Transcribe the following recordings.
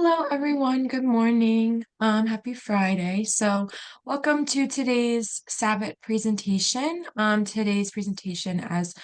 Hello, everyone. Good morning. Happy Friday. Welcome to today's SAVAT presentation. Today's presentation, as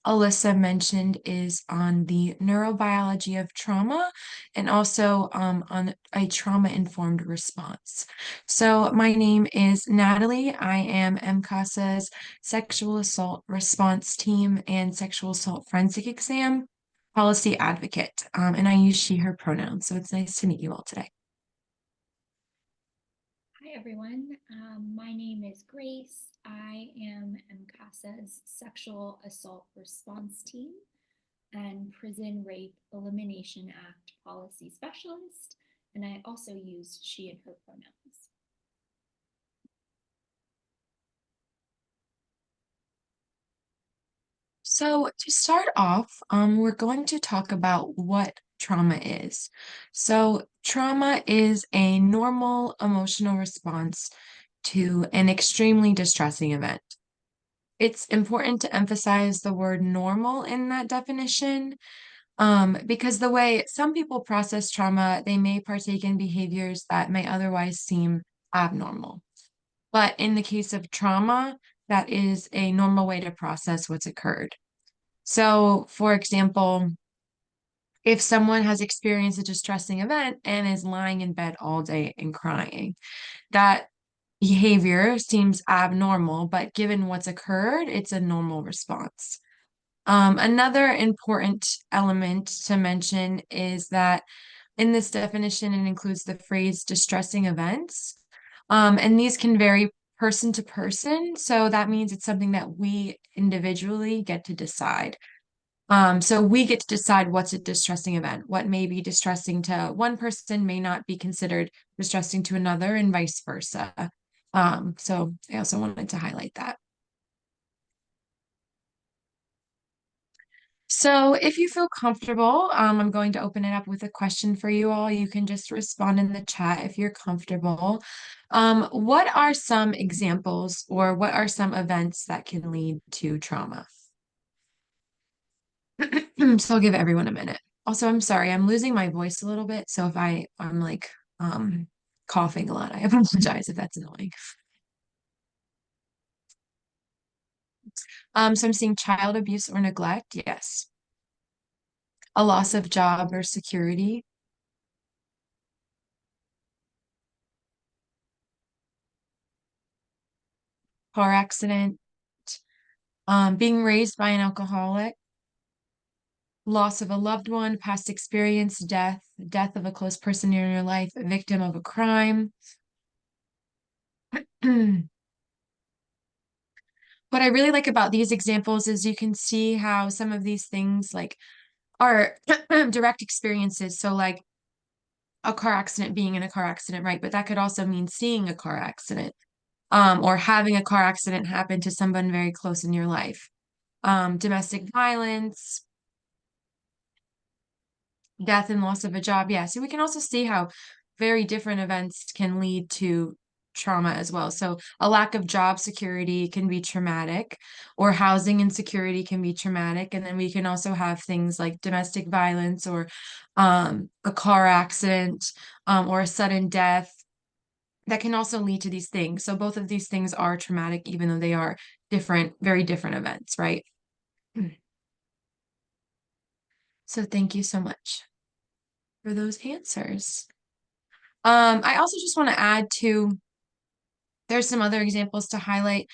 Alyssa mentioned, is on the neurobiology of trauma and also on a trauma-informed response. So, my name is Natalie. I am MCASA's Sexual Assault Response Team and Sexual Assault Forensic Exam policy advocate, and I use she, her pronouns. So it's nice to meet you all today. Hi, everyone. My name is Grace. I am MCASA's Sexual Assault Response Team and Prison Rape Elimination Act Policy Specialist, and I also use she and her pronouns. So to start off, we're going to talk about what trauma is. So trauma is a normal emotional response to an extremely distressing event. It's important to emphasize the word normal in that definition, because the way some people process trauma, they may partake in behaviors that may otherwise seem abnormal. But in the case of trauma, that is a normal way to process what's occurred. So, for example, if someone has experienced a distressing event and is lying in bed all day and crying, that behavior seems abnormal, but given what's occurred, it's a normal response. Another important element to mention is that in this definition, it includes the phrase distressing events. And these can vary person to person. So that means it's something that we individually get to decide. So we get to decide what's a distressing event. What may be distressing to one person may not be considered distressing to another, and vice versa. So I also wanted to highlight that. So if you feel comfortable, I'm going to open it up with a question for you all. You can just respond in the chat if you're comfortable. What are some examples or what are some events that can lead to trauma? So I'll give everyone a minute. Also, I'm sorry, I'm losing my voice a little bit. So if I'm like coughing a lot, I apologize if that's annoying. So I'm seeing child abuse or neglect. Yes. A loss of job or security, car accident, being raised by an alcoholic, loss of a loved one, past experience, death of a close person in your life, a victim of a crime. What I really like about these examples is you can see how some of these things like are direct experiences. So like a car accident, being in a car accident, right? But that could also mean seeing a car accident, or having a car accident happen to someone very close in your life. Domestic violence, death and loss of a job. Yeah, so we can also see how very different events can lead to trauma as well. So a lack of job security can be traumatic, or housing insecurity can be traumatic. And then we can also have things like domestic violence or a car accident, or a sudden death that can also lead to these things. So both of these things are traumatic, even though they are different, very different events, right? So thank you so much for those answers. I also just want to add to, there's some other examples to highlight.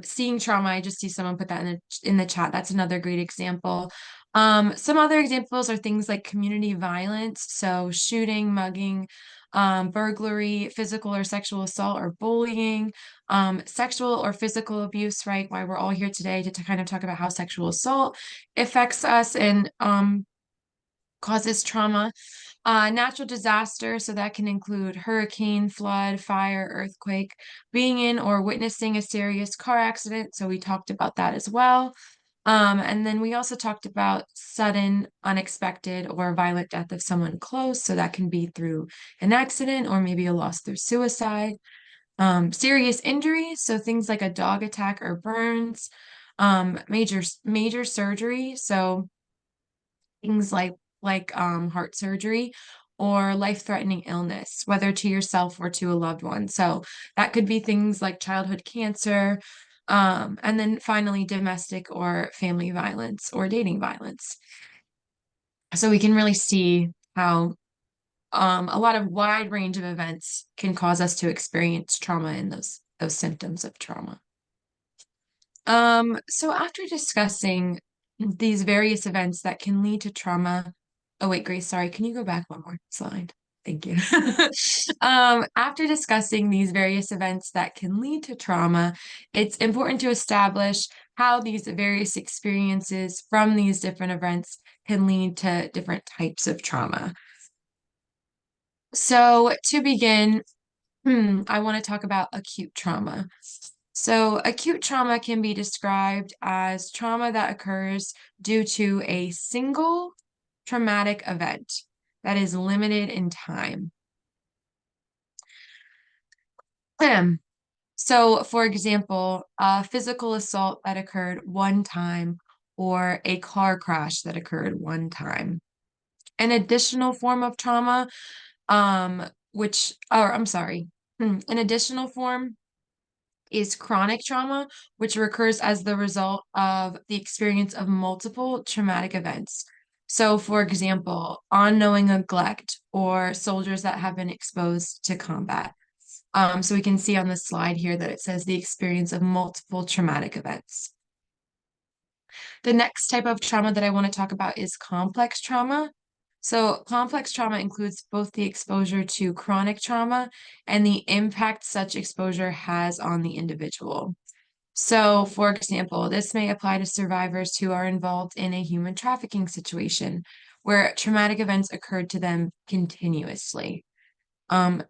Seeing trauma, I just see someone put that in the chat. That's another great example. Some other examples are things like community violence, so shooting, mugging, burglary, physical or sexual assault or bullying, sexual or physical abuse, right? Why we're all here today to kind of talk about how sexual assault affects us and causes trauma. Natural disaster, so that can include hurricane, flood, fire, earthquake, being in or witnessing a serious car accident. So we talked about that as well. And then we also talked about sudden, unexpected, or violent death of someone close. So that can be through an accident or maybe a loss through suicide. Serious injuries, so things like a dog attack or burns. Major surgery, so things like heart surgery or life-threatening illness, whether to yourself or to a loved one. So that could be things like childhood cancer, and then finally domestic or family violence or dating violence. So we can really see how a lot of wide range of events can cause us to experience trauma and those symptoms of trauma. So after discussing these various events that can lead to trauma, oh wait, Grace, sorry, can you go back one more slide? Thank you. After discussing these various events that can lead to trauma, it's important to establish how these various experiences from these different events can lead to different types of trauma. So to begin, I want to talk about acute trauma. So, acute trauma can be described as trauma that occurs due to a single traumatic event that is limited in time. So, for example, a physical assault that occurred one time or a car crash that occurred one time. An additional form of trauma, an additional form is chronic trauma, which recurs as the result of the experience of multiple traumatic events. So, for example, unknowing neglect or soldiers that have been exposed to combat. So we can see on the slide here that it says the experience of multiple traumatic events. The next type of trauma that I want to talk about is complex trauma. So, complex trauma includes both the exposure to chronic trauma and the impact such exposure has on the individual. So, for example, this may apply to survivors who are involved in a human trafficking situation where traumatic events occurred to them continuously.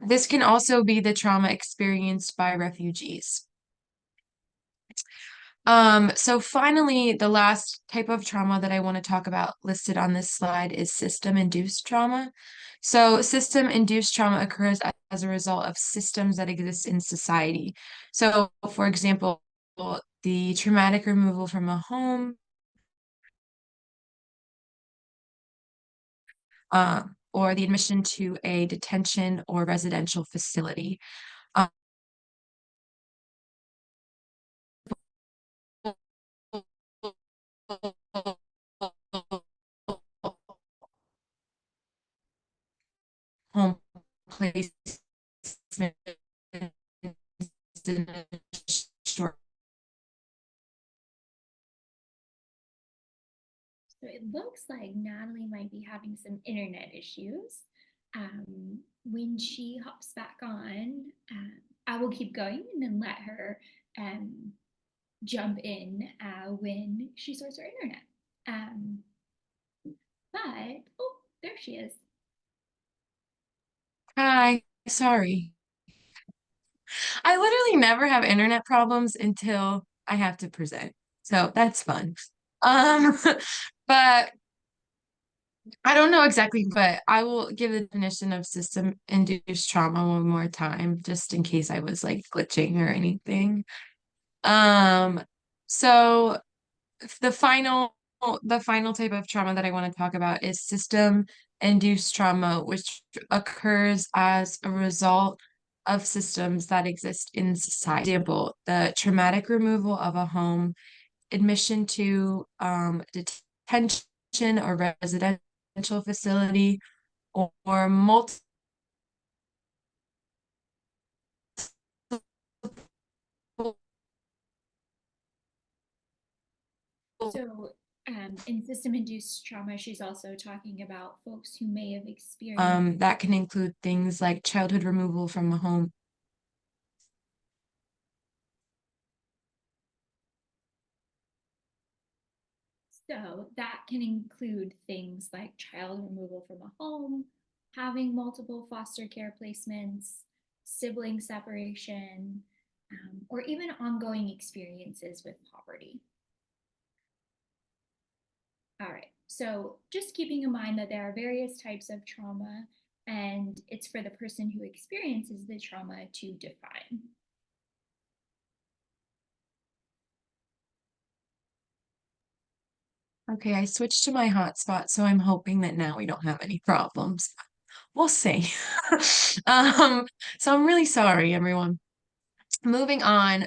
This can also be the trauma experienced by refugees. So finally, the last type of trauma that I want to talk about listed on this slide is system-induced trauma. So system-induced trauma occurs as a result of systems that exist in society. So, for example, the traumatic removal from a home, or the admission to a detention or residential facility. Um, home placement in a short. So it looks like Natalie might be having some internet issues. When she hops back on, I will keep going and then let her um, jump in when she sorts her internet. Um, but, oh, there she is. Hi, sorry. I literally never have internet problems until I have to present. So that's fun. Um, but I don't know exactly, but I will give the definition of system-induced trauma one more time, just in case I was like glitching or anything. Um, so the final the final type of trauma that I want to talk about is system-induced trauma, which occurs as a result of systems that exist in society. For example, the traumatic removal of a home, admission to detention or residential facility, or multiple So, in system-induced trauma, she's also talking about folks who may have experienced. that can include things like childhood removal from a home. So that can include things like child removal from a home, having multiple foster care placements, sibling separation, or even ongoing experiences with poverty. All right, so just keeping in mind that there are various types of trauma, and it's for the person who experiences the trauma to define. Okay, I switched to my hotspot, so I'm hoping that now we don't have any problems. we'll see. So I'm really sorry, everyone. Moving on,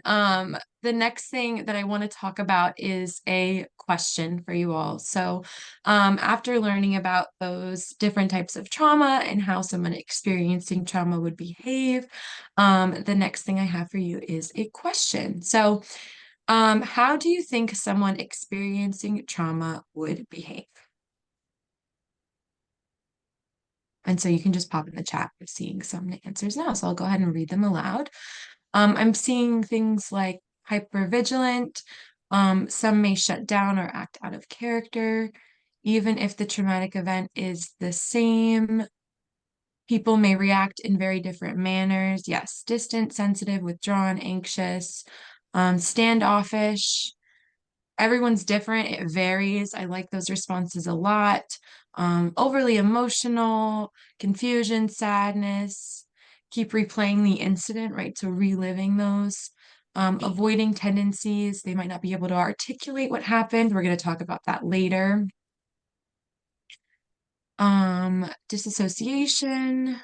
the next thing that I want to talk about is a question for you all. So, after learning about those different types of trauma and how someone experiencing trauma would behave, the next thing I have for you is a question. So, how do you think someone experiencing trauma would behave? And so you can just pop in the chat. I'm seeing some answers now, so I'll go ahead and read them aloud. I'm seeing things like hypervigilant. Some may shut down or act out of character, even if the traumatic event is the same. People may react in very different manners. Yes, distant, sensitive, withdrawn, anxious, standoffish. Everyone's different. It varies. I like those responses a lot. Overly emotional, confusion, sadness, keep replaying the incident, right? So reliving those. Avoiding tendencies. They might not be able to articulate what happened. We're going to talk about that later. Disassociation.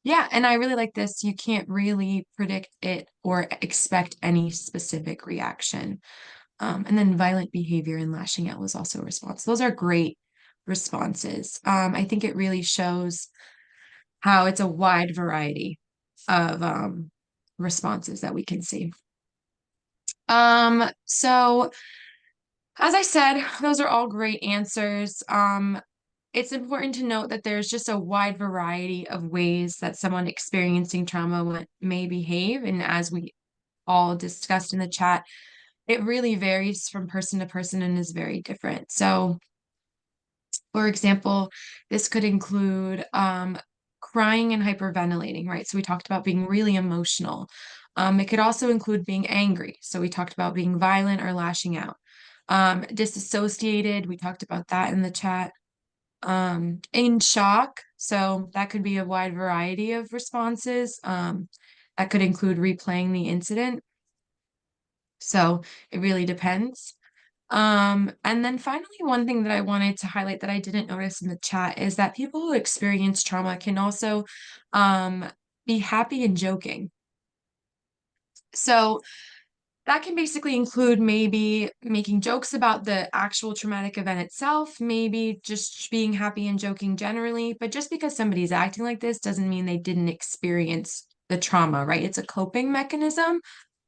Yeah, and I really like this. You can't really predict it or expect any specific reaction. And then violent behavior and lashing out was also a response. Those are great responses. I think it really shows how it's a wide variety of responses that we can see. So as I said, those are all great answers. It's important to note that there's just a wide variety of ways that someone experiencing trauma may behave. And as we all discussed in the chat, it really varies from person to person and is very different. So, for example, this could include crying and hyperventilating, right? So we talked about being really emotional. It could also include being angry. So we talked about being violent or lashing out. Disassociated, we talked about that in the chat. In shock, so that could be a wide variety of responses. That could include replaying the incident. So it really depends. And then finally, one thing that I wanted to highlight that I didn't notice in the chat is that people who experience trauma can also um, be happy and joking. So that can basically include maybe making jokes about the actual traumatic event itself, maybe just being happy and joking generally. But just because somebody's acting like this doesn't mean they didn't experience the trauma, right? It's a coping mechanism.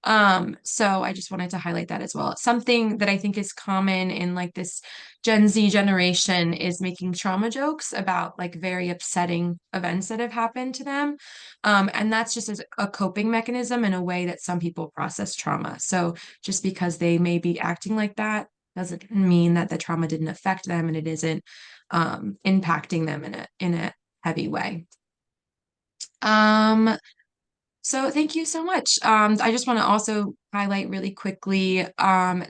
So I just wanted to highlight that as well. Something that I think is common in like this Gen Z generation is making trauma jokes about like very upsetting events that have happened to them. And that's just as a coping mechanism in a way that some people process trauma. So just because they may be acting like that doesn't mean that the trauma didn't affect them and it isn't impacting them in a heavy way. So thank you so much. I just want to also highlight really quickly,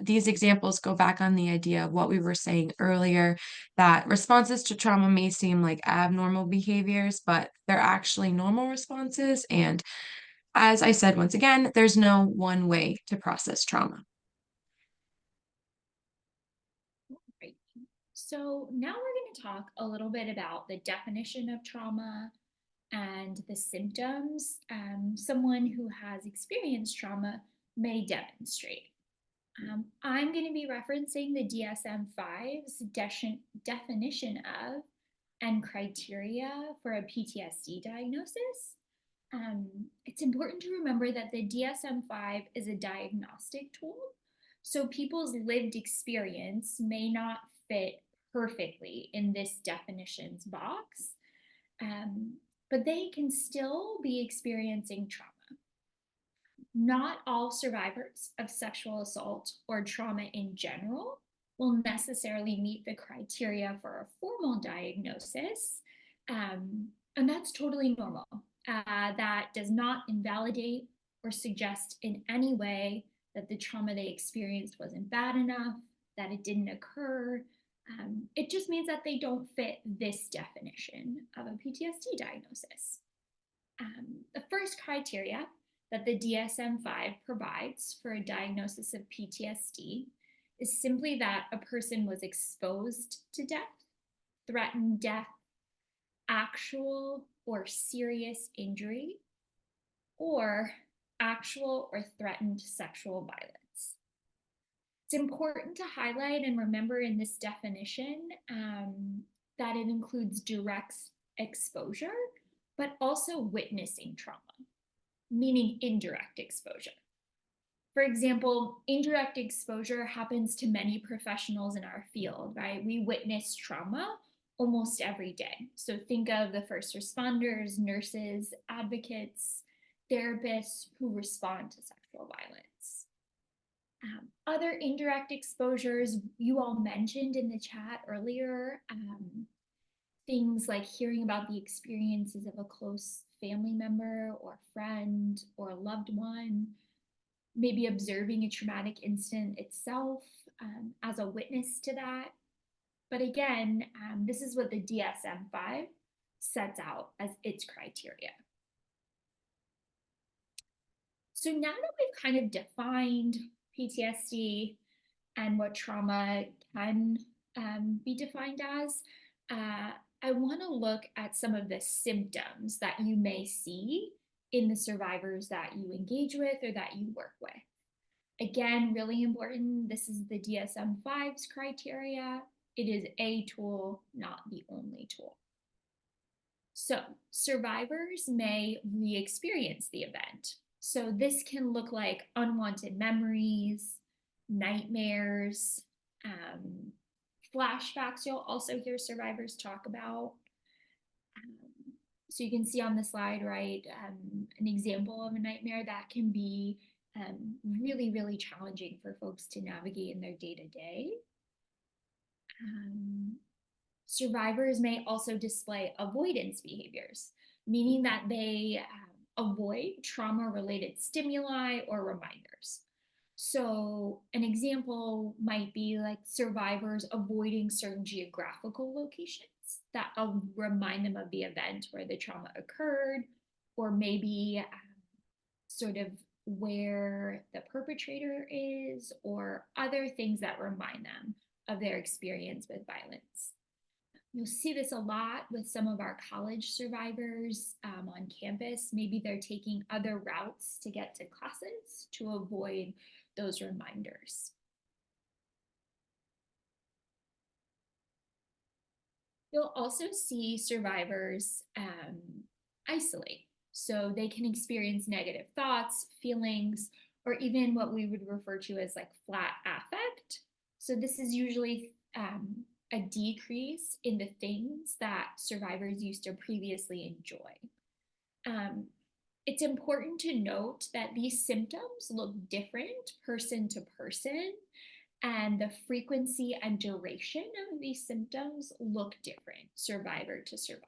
these examples go back on the idea of what we were saying earlier, that responses to trauma may seem like abnormal behaviors, but they're actually normal responses. And as I said, once again, there's no one way to process trauma. Great. So now we're going to talk a little bit about the definition of trauma and the symptoms someone who has experienced trauma may demonstrate. I'm going to be referencing the DSM-5's definition of and criteria for a PTSD diagnosis. It's important to remember that the DSM-5 is a diagnostic tool, so people's lived experience may not fit perfectly in this definitions box, but they can still be experiencing trauma. Not all survivors of sexual assault or trauma in general will necessarily meet the criteria for a formal diagnosis, and that's totally normal. That does not invalidate or suggest in any way that the trauma they experienced wasn't bad enough, that it didn't occur. It just means that they don't fit this definition of a PTSD diagnosis. The first criteria that the DSM-5 provides for a diagnosis of PTSD is simply that a person was exposed to death, threatened death, actual or serious injury, or actual or threatened sexual violence. It's important to highlight and remember in this definition that it includes direct exposure, but also witnessing trauma, meaning indirect exposure. For example, indirect exposure happens to many professionals in our field, right? We witness trauma almost every day. So think of the first responders, nurses, advocates, therapists who respond to sexual violence. Other indirect exposures you all mentioned in the chat earlier, things like hearing about the experiences of a close family member or friend or loved one, maybe observing a traumatic incident itself as a witness to that. But again, this is what the DSM-5 sets out as its criteria. So now that we've kind of defined PTSD and what trauma can be defined as, I want to look at some of the symptoms that you may see in the survivors that you engage with or that you work with. Again, really important, this is the DSM-5's criteria. It is a tool, not the only tool. So survivors may re-experience the event. So this can look like unwanted memories, nightmares, flashbacks you'll also hear survivors talk about. So you can see on the slide, right, an example of a nightmare that can be really, really challenging for folks to navigate in their day-to-day. Survivors may also display avoidance behaviors, meaning that they avoid trauma-related stimuli or reminders. So an example might be like survivors avoiding certain geographical locations that remind them of the event where the trauma occurred, or maybe sort of where the perpetrator is, or other things that remind them of their experience with violence. You'll see this a lot with some of our college survivors on campus. Maybe they're taking other routes to get to classes to avoid those reminders. You'll also see survivors isolate. So they can experience negative thoughts, feelings, or even what we would refer to as like flat affect. So this is usually a decrease in the things that survivors used to previously enjoy. It's important to note that these symptoms look different person to person, and the frequency and duration of these symptoms look different survivor to survivor.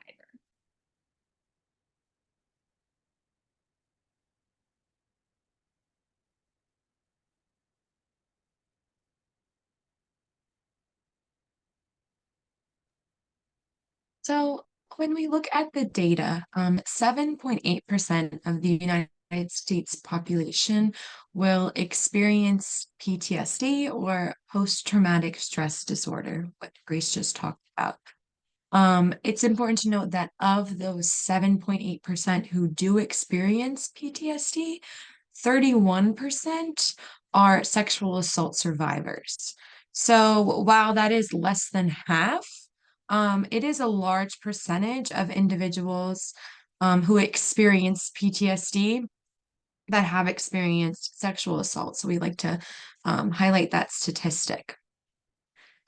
So when we look at the data, 7.8% of the United States population will experience PTSD or post-traumatic stress disorder, what Grace just talked about. It's important to note that of those 7.8% who do experience PTSD, 31% are sexual assault survivors. So while that is less than half, it is a large percentage of individuals who experience PTSD that have experienced sexual assault. So we like to highlight that statistic.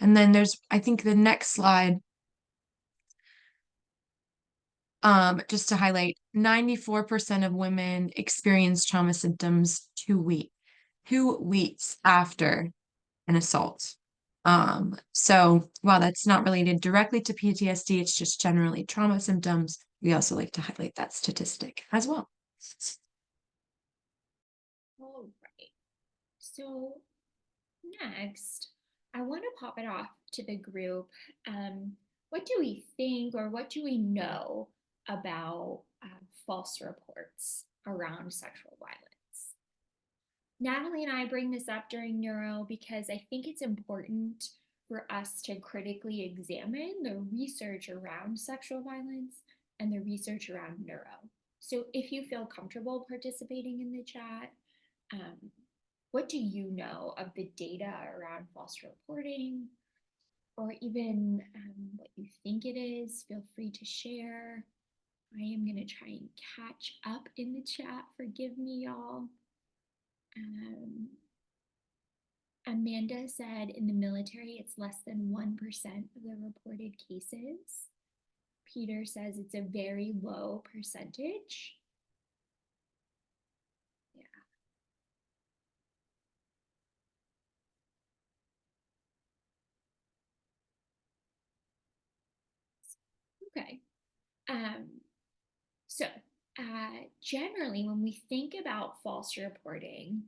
And then there's, I think the next slide, just to highlight, 94% of women experience trauma symptoms 2 weeks after an assault. So while that's not related directly to PTSD, it's just generally trauma symptoms. We also like to highlight that statistic as well. All right. So next, I want to pop it off to the group. What do we think, or what do we know about false reports around sexual violence? Natalie and I bring this up during neuro because I think it's important for us to critically examine the research around sexual violence and the research around neuro. So if you feel comfortable participating in the chat, um, what do you know of the data around false reporting, or even what you think it is? Feel free to share. I am going to try and catch up in the chat. Forgive me, y'all. Amanda said in the military, it's less than 1% of the reported cases. Peter says it's a very low percentage. Yeah. Okay. Um, so generally, when we think about false reporting,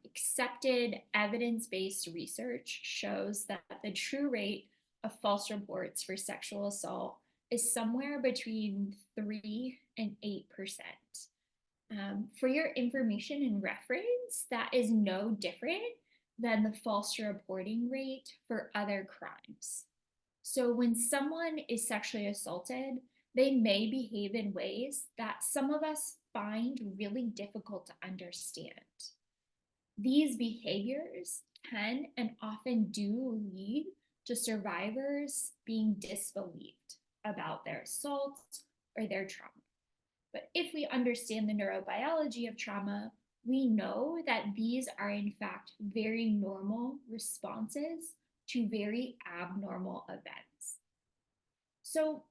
accepted evidence-based research shows that the true rate of false reports for sexual assault is somewhere between 3 and 8%. For your information and reference, that is no different than the false reporting rate for other crimes. So when someone is sexually assaulted, they may behave in ways that some of us find really difficult to understand. These behaviors can and often do lead to survivors being disbelieved about their assault or their trauma. But if we understand the neurobiology of trauma, we know that these are in fact very normal responses to very abnormal events. So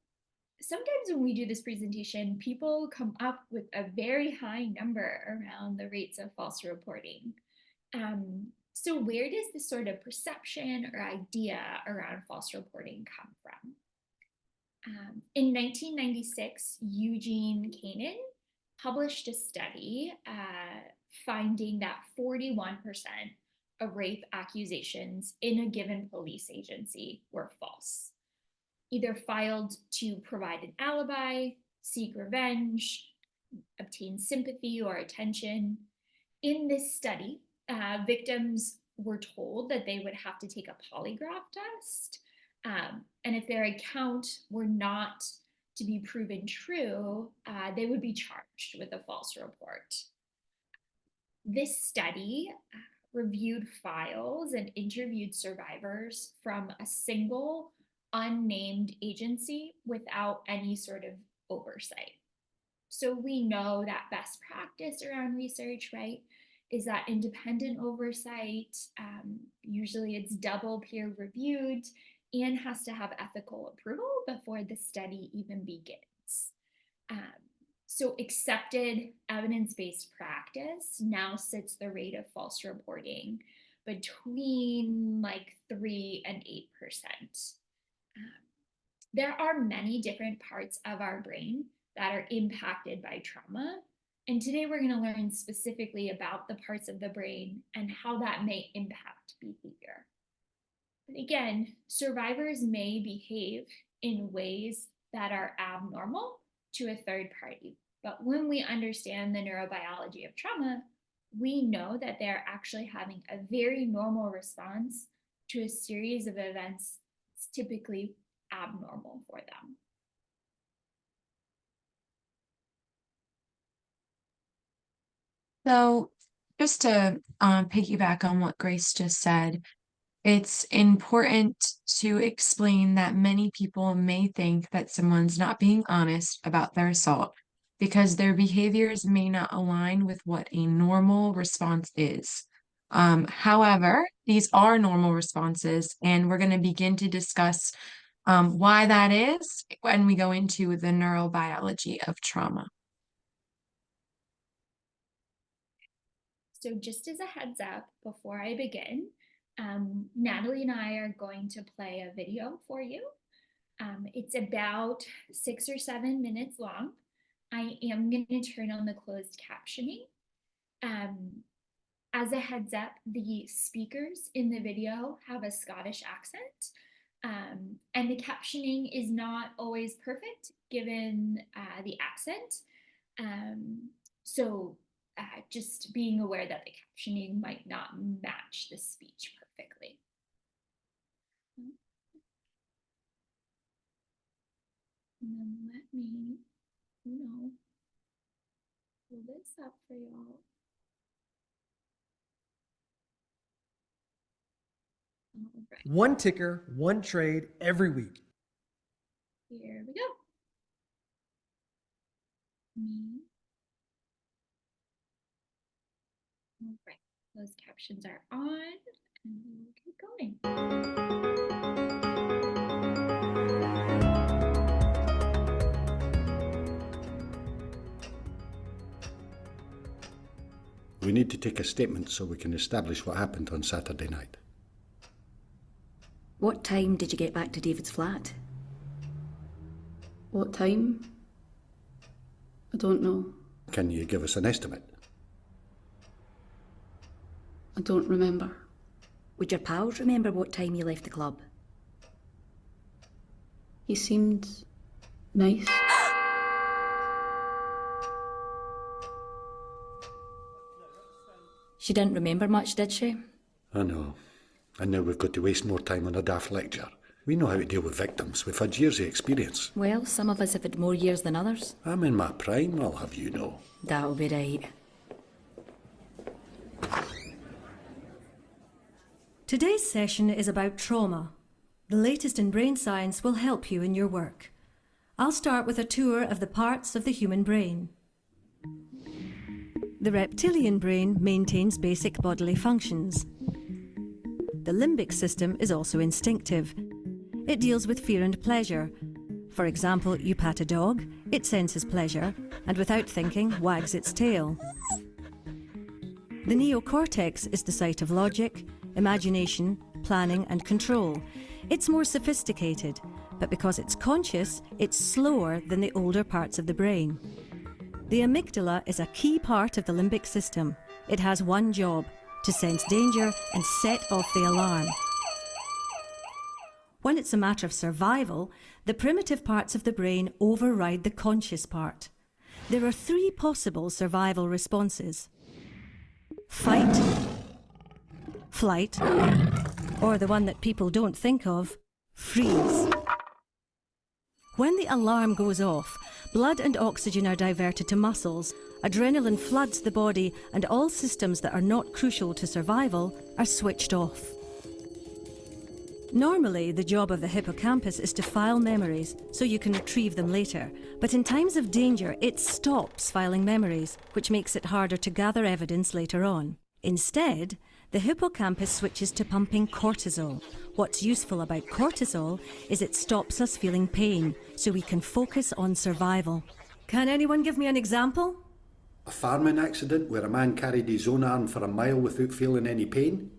sometimes when we do this presentation, people come up with a very high number around the rates of false reporting. So where does this sort of perception or idea around false reporting come from? In 1996, Eugene Kanan published a study finding that 41% of rape accusations in a given police agency were false, either filed to provide an alibi, seek revenge, obtain sympathy or attention. In this study, victims were told that they would have to take a polygraph test. And if their account were not to be proven true, they would be charged with a false report. This study reviewed files and interviewed survivors from a single unnamed agency without any sort of oversight. So we know that best practice around research, right, is that independent oversight. Usually it's double peer reviewed and has to have ethical approval before the study even begins. So accepted evidence-based practice now sits the rate of false reporting between like 3 and 8%. There are many different parts of our brain that are impacted by trauma. And today we're going to learn specifically about the parts of the brain and how that may impact behavior. But again, survivors may behave in ways that are abnormal to a third party. But when we understand the neurobiology of trauma, we know that they're actually having a very normal response to a series of events that's typically abnormal for them. So, just to piggyback on what Grace just said, it's important to explain that many people may think that someone's not being honest about their assault because their behaviors may not align with what a normal response is. However, these are normal responses, and we're going to begin to discuss why that is when we go into the neurobiology of trauma. So just as a heads up, before I begin, Natalie and I are going to play a video for you. It's about 6 or 7 minutes long. I am going to turn on the closed captioning. As a heads up, the speakers in the video have a Scottish accent, and the captioning is not always perfect given the accent. So just being aware that the captioning might not match the speech perfectly. And then let me, pull this up for y'all. All right. One ticker, one trade every week. Here we go. All right, those captions are on, and we'll keep going. We need to take a statement so we can establish what happened on Saturday night. What time did you get back to David's flat? What time? I don't know. Can you give us an estimate? I don't remember. Would your pals remember what time you left the club? He seemed nice. She didn't remember much, did she? I know. And now we've got to waste more time on a daft lecture. We know how to deal with victims. We've had years of experience. Well, some of us have had more years than others. I'm in my prime, I'll have you know. That'll be right. Today's session is about trauma. The latest in brain science will help you in your work. I'll start with a tour of the parts of the human brain. The reptilian brain maintains basic bodily functions. The limbic system is also instinctive. It deals with fear and pleasure. For example, you pat a dog, it senses pleasure, and without thinking, wags its tail. The neocortex is the site of logic, imagination, planning, and control. It's more sophisticated, but because it's conscious, it's slower than the older parts of the brain. The amygdala is a key part of the limbic system. It has one job: to sense danger and set off the alarm. When it's a matter of survival, the primitive parts of the brain override the conscious part. There are three possible survival responses: fight, flight, or the one that people don't think of, freeze. When the alarm goes off, blood and oxygen are diverted to muscles, adrenaline floods the body, and all systems that are not crucial to survival are switched off. Normally, the job of the hippocampus is to file memories so you can retrieve them later, but in times of danger, it stops filing memories, which makes it harder to gather evidence later on. Instead, the hippocampus switches to pumping cortisol. What's useful about cortisol is it stops us feeling pain, so we can focus on survival. Can anyone give me an example? A farming accident where a man carried his own arm for a mile without feeling any pain?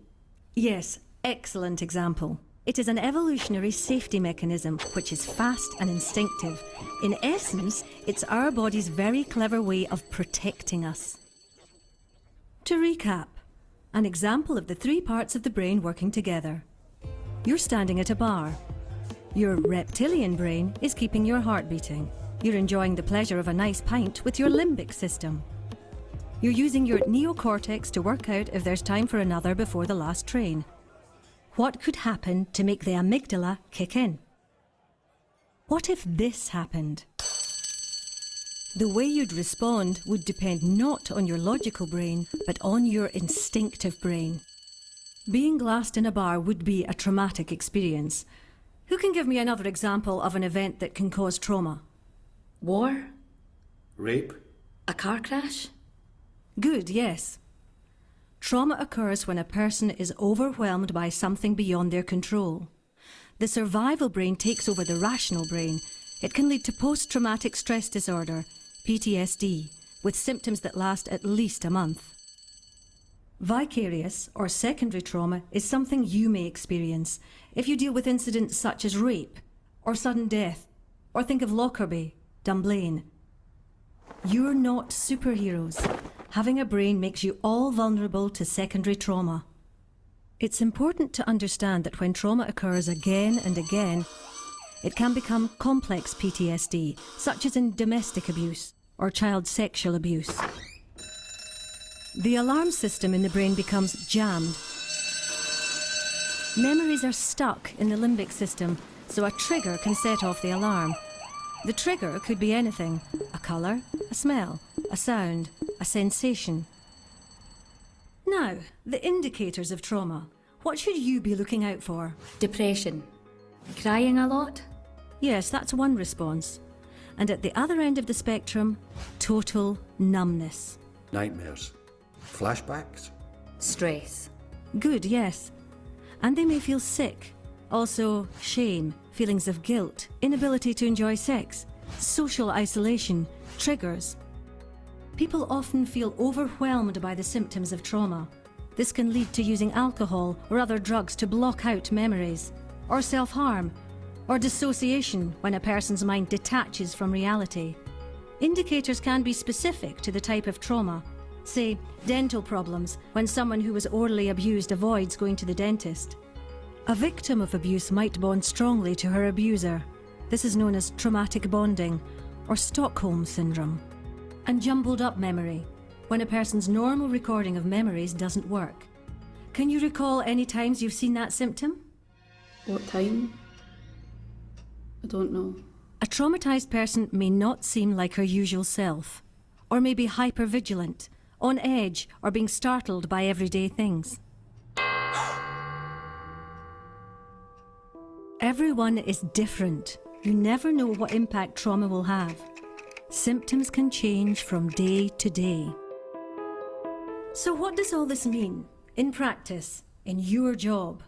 Yes, excellent example. It is an evolutionary safety mechanism which is fast and instinctive. In essence, it's our body's very clever way of protecting us. To recap, an example of the three parts of the brain working together. You're standing at a bar. Your reptilian brain is keeping your heart beating. You're enjoying the pleasure of a nice pint with your limbic system. You're using your neocortex to work out if there's time for another before the last train. What could happen to make the amygdala kick in? What if this happened? The way you'd respond would depend not on your logical brain, but on your instinctive brain. Being glassed in a bar would be a traumatic experience. Who can give me another example of an event that can cause trauma? War? Rape? A car crash? Good, yes. Trauma occurs when a person is overwhelmed by something beyond their control. The survival brain takes over the rational brain. It can lead to post-traumatic stress disorder, PTSD, with symptoms that last at least a month. Vicarious or secondary trauma is something you may experience if you deal with incidents such as rape or sudden death, or think of Lockerbie, Dunblane. You're not superheroes. Having a brain makes you all vulnerable to secondary trauma. It's important to understand that when trauma occurs again and again, it can become complex PTSD, such as in domestic abuse or child sexual abuse. the alarm system in the brain becomes jammed. Memories are stuck in the limbic system, so a trigger can set off the alarm. The trigger could be anything: a colour, a smell, a sound, a sensation. Now, the indicators of trauma. What should you be looking out for? Depression. Crying a lot? Yes, that's one response. And at the other end of the spectrum, total numbness. Nightmares. Flashbacks. Stress. Good, yes. And they may feel sick. Also, shame, feelings of guilt, inability to enjoy sex, social isolation, triggers. People often feel overwhelmed by the symptoms of trauma. This can lead to using alcohol or other drugs to block out memories, or self-harm, or dissociation when a person's mind detaches from reality. Indicators can be specific to the type of trauma. Say, dental problems, when someone who was orally abused avoids going to the dentist. A victim of abuse might bond strongly to her abuser. This is known as traumatic bonding, or Stockholm syndrome. And jumbled up memory, when a person's normal recording of memories doesn't work. Can you recall any times you've seen that symptom? What time? I don't know. A traumatised person may not seem like her usual self, or may be hypervigilant, on edge, or being startled by everyday things. Everyone is different. You never know what impact trauma will have. Symptoms can change from day to day. So what does all this mean in practice, in your job?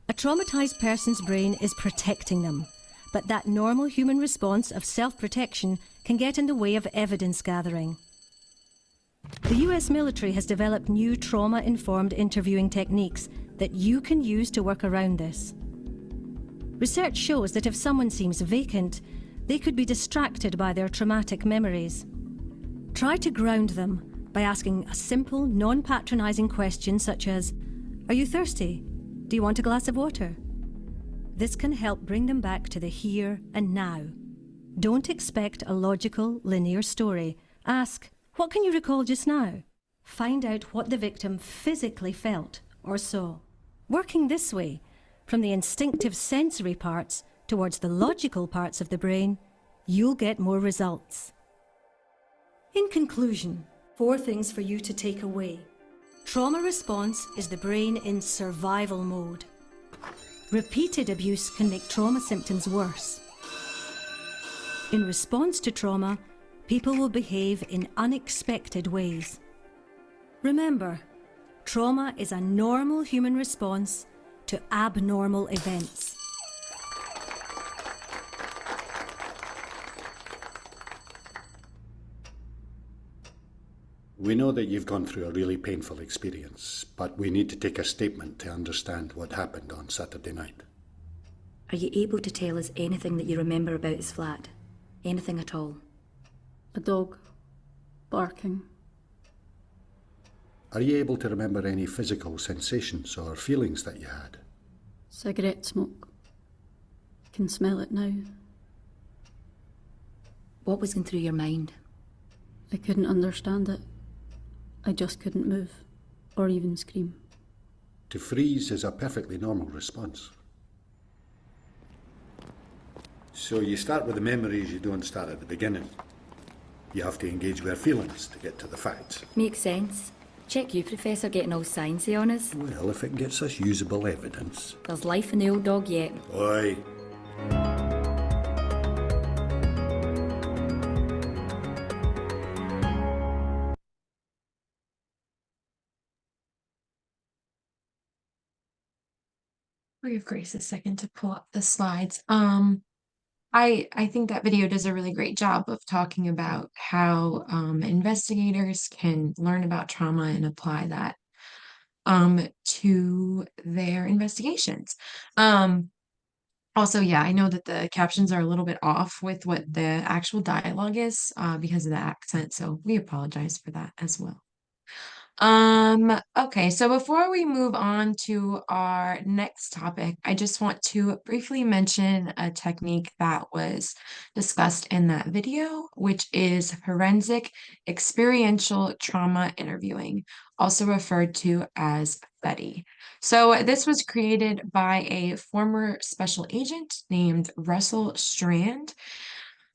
A traumatised person's brain is protecting them, but that normal human response of self-protection can get in the way of evidence gathering. The US military has developed new trauma-informed interviewing techniques that you can use to work around this. Research shows that if someone seems vacant, they could be distracted by their traumatic memories. Try to ground them by asking a simple, non-patronising question such as, "Are you thirsty? Do you want a glass of water?" This can help bring them back to the here and now. Don't expect a logical, linear story. Ask, "What can you recall just now?" Find out what the victim physically felt or saw. Working this way, from the instinctive sensory parts towards the logical parts of the brain, you'll get more results. In conclusion, 4 things for you to take away. Trauma response is the brain in survival mode. Repeated abuse can make trauma symptoms worse. In response to trauma, people will behave in unexpected ways. Remember, trauma is a normal human response to abnormal events. We know that you've gone through a really painful experience, but we need to take a statement to understand what happened on Saturday night. Are you able to tell us anything that you remember about his flat? Anything at all? A dog. Barking. Are you able to remember any physical sensations or feelings that you had? Cigarette smoke. I can smell it now. What was going through your mind? I couldn't understand it. I just couldn't move, or even scream. To freeze is a perfectly normal response. So you start with the memories, you don't start at the beginning. You have to engage with our feelings to get to the facts. Makes sense. Check you, Professor, getting all sciencey on us. Well, if it gets us usable evidence. There's life in the old dog yet. Oi. We'll give Grace a second to pull up the slides. I think that video does a really great job of talking about how investigators can learn about trauma and apply that to their investigations. Also, yeah, I know that the captions are a little bit off with what the actual dialogue is because of the accent, so we apologize for that as well. Okay, so before we move on to our next topic, I just want to briefly mention a technique that was discussed in that video, which is forensic experiential trauma interviewing, also referred to as FETI. So this was created by a former special agent named Russell Strand.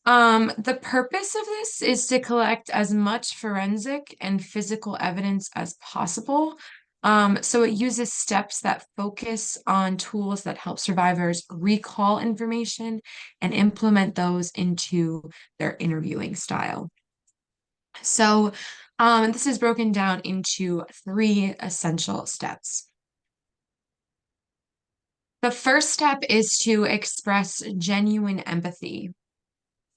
The purpose of this is to collect as much forensic and physical evidence as possible. So it uses steps that focus on tools that help survivors recall information and implement those into their interviewing style. So this is broken down into 3 essential steps. The first step is to express genuine empathy,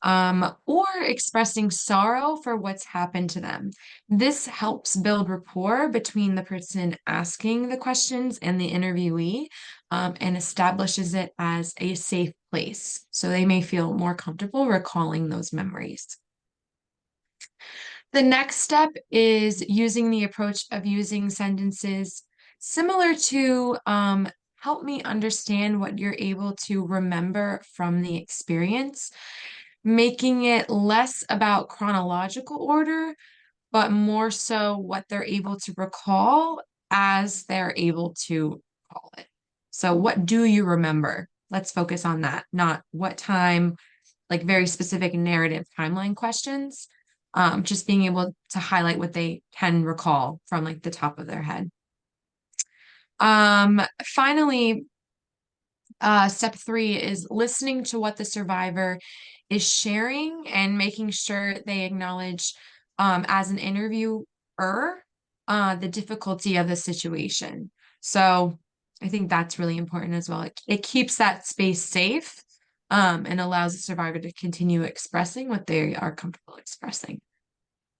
or expressing sorrow for what's happened to them. This helps build rapport between the person asking the questions and the interviewee, and establishes it as a safe place. So they may feel more comfortable recalling those memories. The next step is using the approach of using sentences similar to help me understand what you're able to remember from the experience, making it less about chronological order, but more so what they're able to recall as they're able to recall it. So, what do you remember? Let's focus on that, not what time, like very specific narrative timeline questions. Just being able to highlight what they can recall from like the top of their head. Finally, step 3 is listening to what the survivor is sharing and making sure they acknowledge, as an interviewer, the difficulty of the situation. So I think that's really important as well. It keeps that space safe, and allows the survivor to continue expressing what they are comfortable expressing.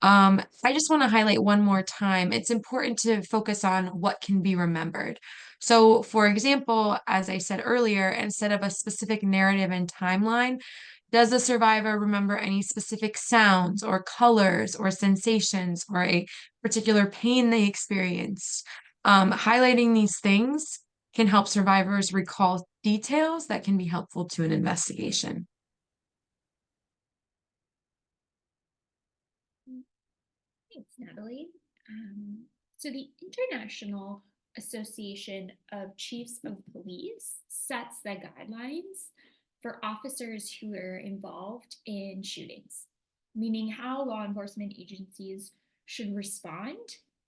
I just want to highlight one more time. It's important to focus on what can be remembered. So, for example, as I said earlier, instead of a specific narrative and timeline, does the survivor remember any specific sounds or colors or sensations or a particular pain they experienced? Highlighting these things can help survivors recall details that can be helpful to an investigation. Thanks, Natalie. So the International Association of Chiefs of Police sets the guidelines for officers who are involved in shootings, meaning how law enforcement agencies should respond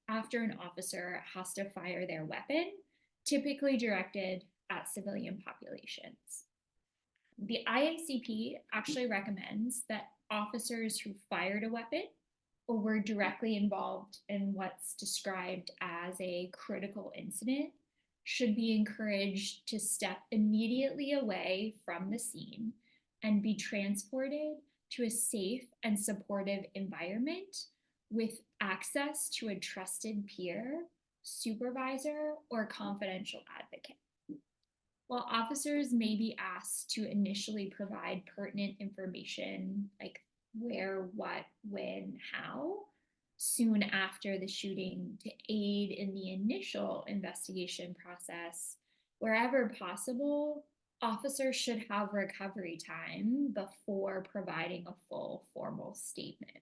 after an officer has to fire their weapon, typically directed at civilian populations. The IACP actually recommends that officers who fired a weapon or were directly involved in what's described as a critical incident should be encouraged to step immediately away from the scene and be transported to a safe and supportive environment with access to a trusted peer, supervisor, or confidential advocate. While officers may be asked to initially provide pertinent information like where, what, when, how, soon after the shooting to aid in the initial investigation process, wherever possible, officers should have recovery time before providing a full formal statement.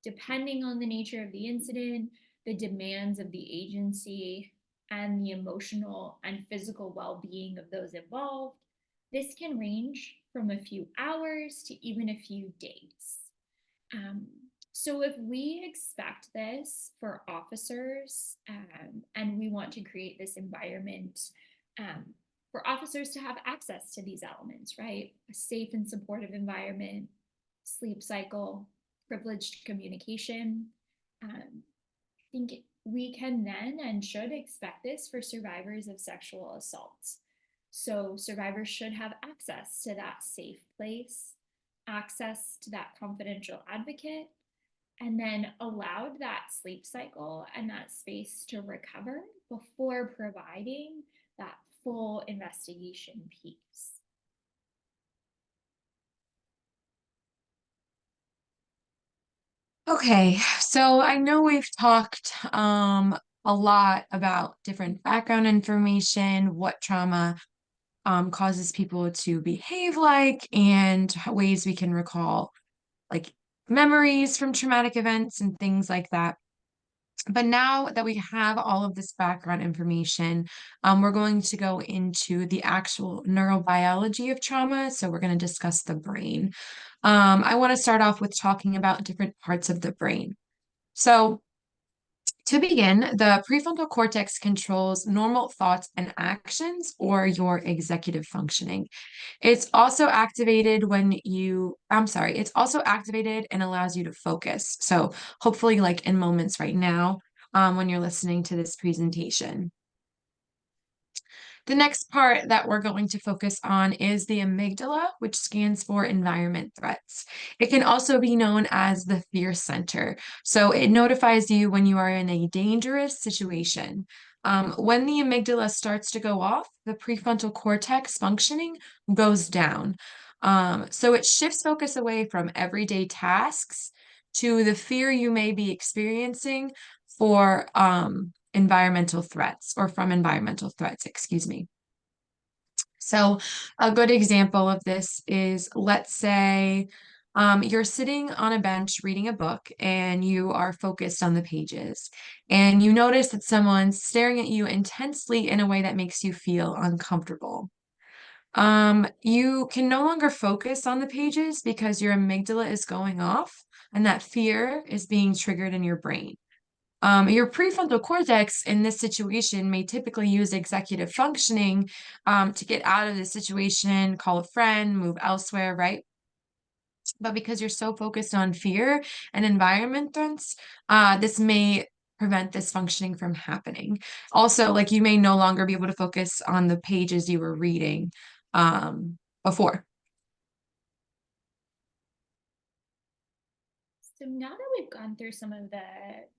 Depending on the nature of the incident, the demands of the agency, and the emotional and physical well-being of those involved, this can range from a few hours to even a few days. So if we expect this for officers, and we want to create this environment for officers to have access to these elements, right? A safe and supportive environment, sleep cycle, privileged communication. I think we can then and should expect this for survivors of sexual assaults. So survivors should have access to that safe place, access to that confidential advocate, and then allowed that sleep cycle and that space to recover before providing that full investigation piece. Okay, so I know we've talked a lot about different background information, what trauma causes people to behave like, and ways we can recall like memories from traumatic events and things like that. But now that we have all of this background information, we're going to go into the actual neurobiology of trauma. So we're going to discuss the brain. I want to start off with talking about different parts of the brain. So to begin, the prefrontal cortex controls normal thoughts and actions or your executive functioning. It's also activated and allows you to focus. So hopefully like in moments right now, when you're listening to this presentation. The next part that we're going to focus on is the amygdala, which stands for environment threats. It can also be known as the fear center. So it notifies you when you are in a dangerous situation. When the amygdala starts to go off, the prefrontal cortex functioning goes down. So it shifts focus away from everyday tasks to the fear you may be experiencing for environmental threats or from environmental threats, excuse me. So a good example of this is, let's say you're sitting on a bench reading a book and you are focused on the pages and you notice that someone's staring at you intensely in a way that makes you feel uncomfortable. You can no longer focus on the pages because your amygdala is going off and that fear is being triggered in your brain. Your prefrontal cortex in this situation may typically use executive functioning to get out of the situation, call a friend, move elsewhere, right? But because you're so focused on fear and environment threats, this may prevent this functioning from happening. Also, like you may no longer be able to focus on the pages you were reading before. So now that we've gone through some of the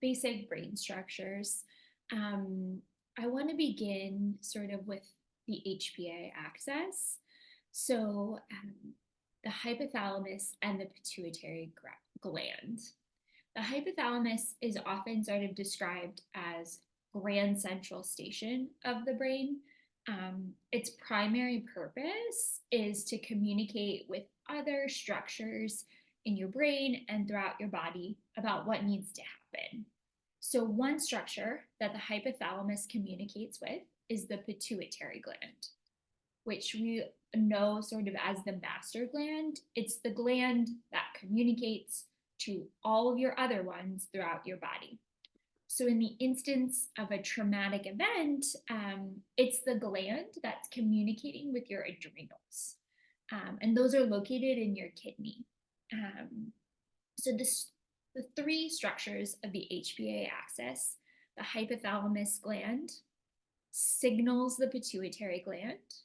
basic brain structures, I want to begin sort of with the HPA axis. So the hypothalamus and the pituitary gland. The hypothalamus is often sort of described as grand central station of the brain. Its primary purpose is to communicate with other structures in your brain and throughout your body about what needs to happen. So one structure that the hypothalamus communicates with is the pituitary gland, which we know sort of as the master gland. It's the gland that communicates to all of your other ones throughout your body. So in the instance of a traumatic event, it's the gland that's communicating with your adrenals. And those are located in your kidney. So the three structures of the HPA axis, the hypothalamus gland signals the pituitary gland,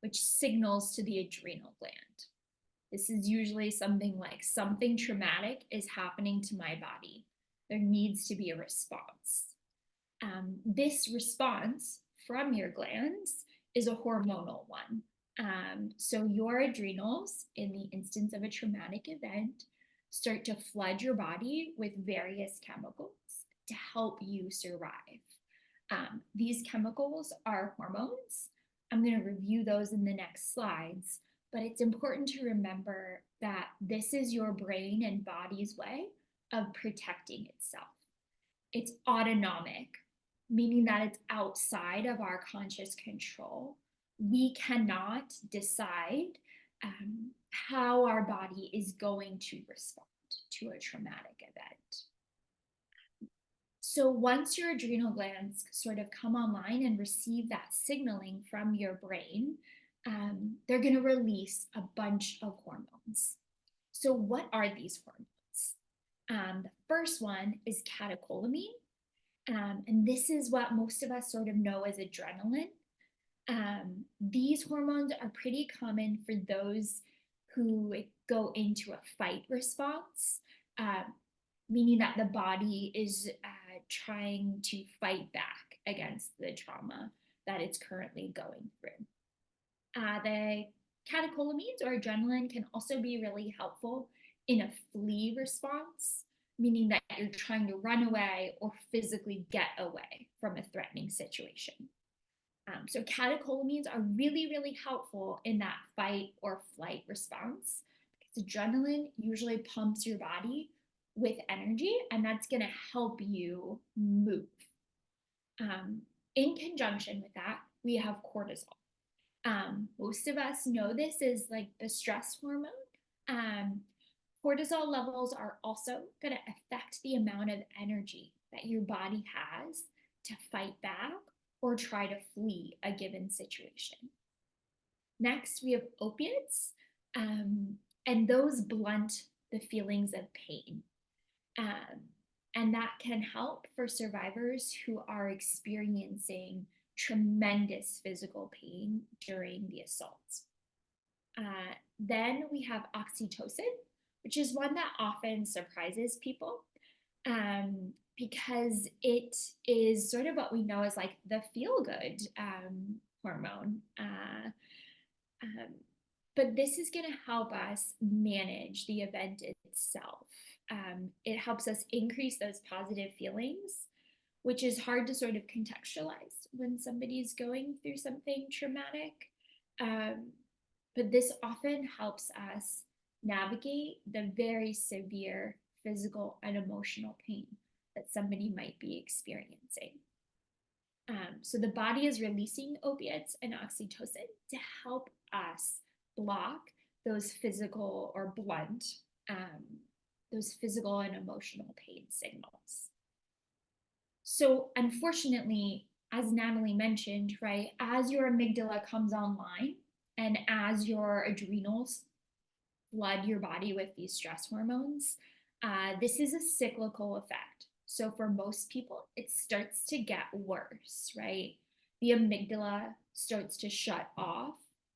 which signals to the adrenal gland. This is usually something like something traumatic is happening to my body. There needs to be a response. This response from your glands is a hormonal one. So your adrenals, in the instance of a traumatic event, start to flood your body with various chemicals to help you survive. These chemicals are hormones. I'm going to review those in the next slides, but it's important to remember that this is your brain and body's way of protecting itself. It's autonomic, meaning that it's outside of our conscious control. We cannot decide how our body is going to respond to a traumatic event. So once your adrenal glands sort of come online and receive that signaling from your brain, they're going to release a bunch of hormones. So what are these hormones? The first one is catecholamine, and this is what most of us sort of know as adrenaline. These hormones are pretty common for those who go into a fight response, meaning that the body is trying to fight back against the trauma that it's currently going through. The catecholamines or adrenaline can also be really helpful in a flee response. meaning that you're trying to run away or physically get away from a threatening situation. So catecholamines are really, really helpful in that fight or flight response because adrenaline usually pumps your body with energy, and that's going to help you move. In conjunction with that, we have cortisol. Most of us know this is like the stress hormone. Cortisol levels are also going to affect the amount of energy that your body has to fight back or try to flee a given situation. Next, we have opiates, and those blunt the feelings of pain. And that can help for survivors who are experiencing tremendous physical pain during the assaults. Then we have oxytocin, which is one that often surprises people because it is sort of what we know as like the feel-good hormone. But this is going to help us manage the event itself. It helps us increase those positive feelings, which is hard to sort of contextualize when somebody's going through something traumatic. But this often helps us navigate the very severe physical and emotional pain that somebody might be experiencing. So the body is releasing opiates and oxytocin to help us block those physical or blunt those physical and emotional pain signals. So unfortunately, as Natalie mentioned, right, as your amygdala comes online and as your adrenals flood your body with these stress hormones, this is a cyclical effect. So for most people, it starts to get worse, right? The amygdala starts to shut off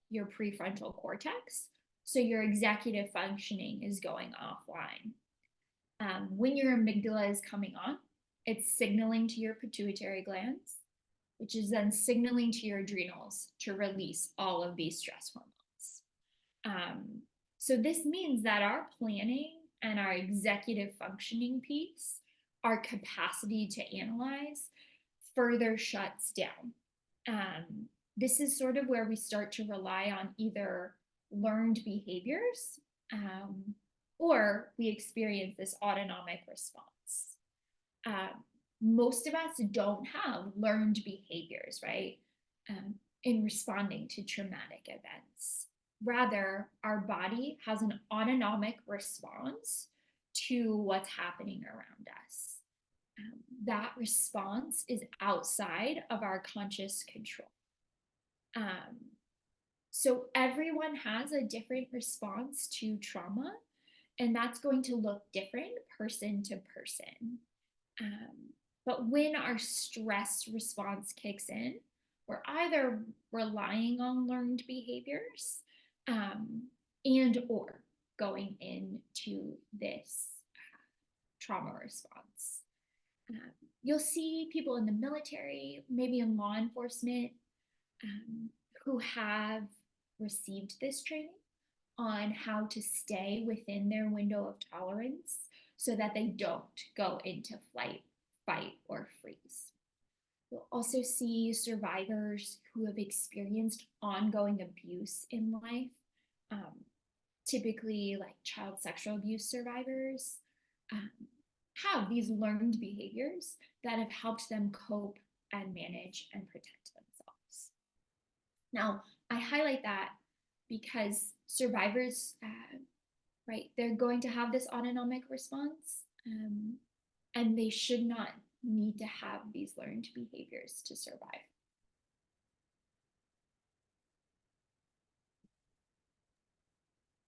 your prefrontal cortex, so your executive functioning is going offline. When your amygdala is coming on, it's signaling to your pituitary glands, which is then signaling to your adrenals to release all of these stress hormones. So this means that our planning and our executive functioning piece, our capacity to analyze, further shuts down. This is sort of where we start to rely on either learned behaviors or we experience this autonomic response. Most of us don't have learned behaviors, right, in responding to traumatic events. Rather, our body has an autonomic response to what's happening around us. That response is outside of our conscious control. So everyone has a different response to trauma, and that's going to look different person to person. But when our stress response kicks in, we're either relying on learned behaviors and or going into this trauma response. You'll see people in the military, maybe in law enforcement, who have received this training on how to stay within their window of tolerance so that they don't go into flight, fight, or freeze. You'll also see survivors who have experienced ongoing abuse in life, typically like child sexual abuse survivors, have these learned behaviors that have helped them cope and manage and protect themselves. Now, I highlight that because survivors, right, they're going to have this autonomic response, and they should not need to have these learned behaviors to survive.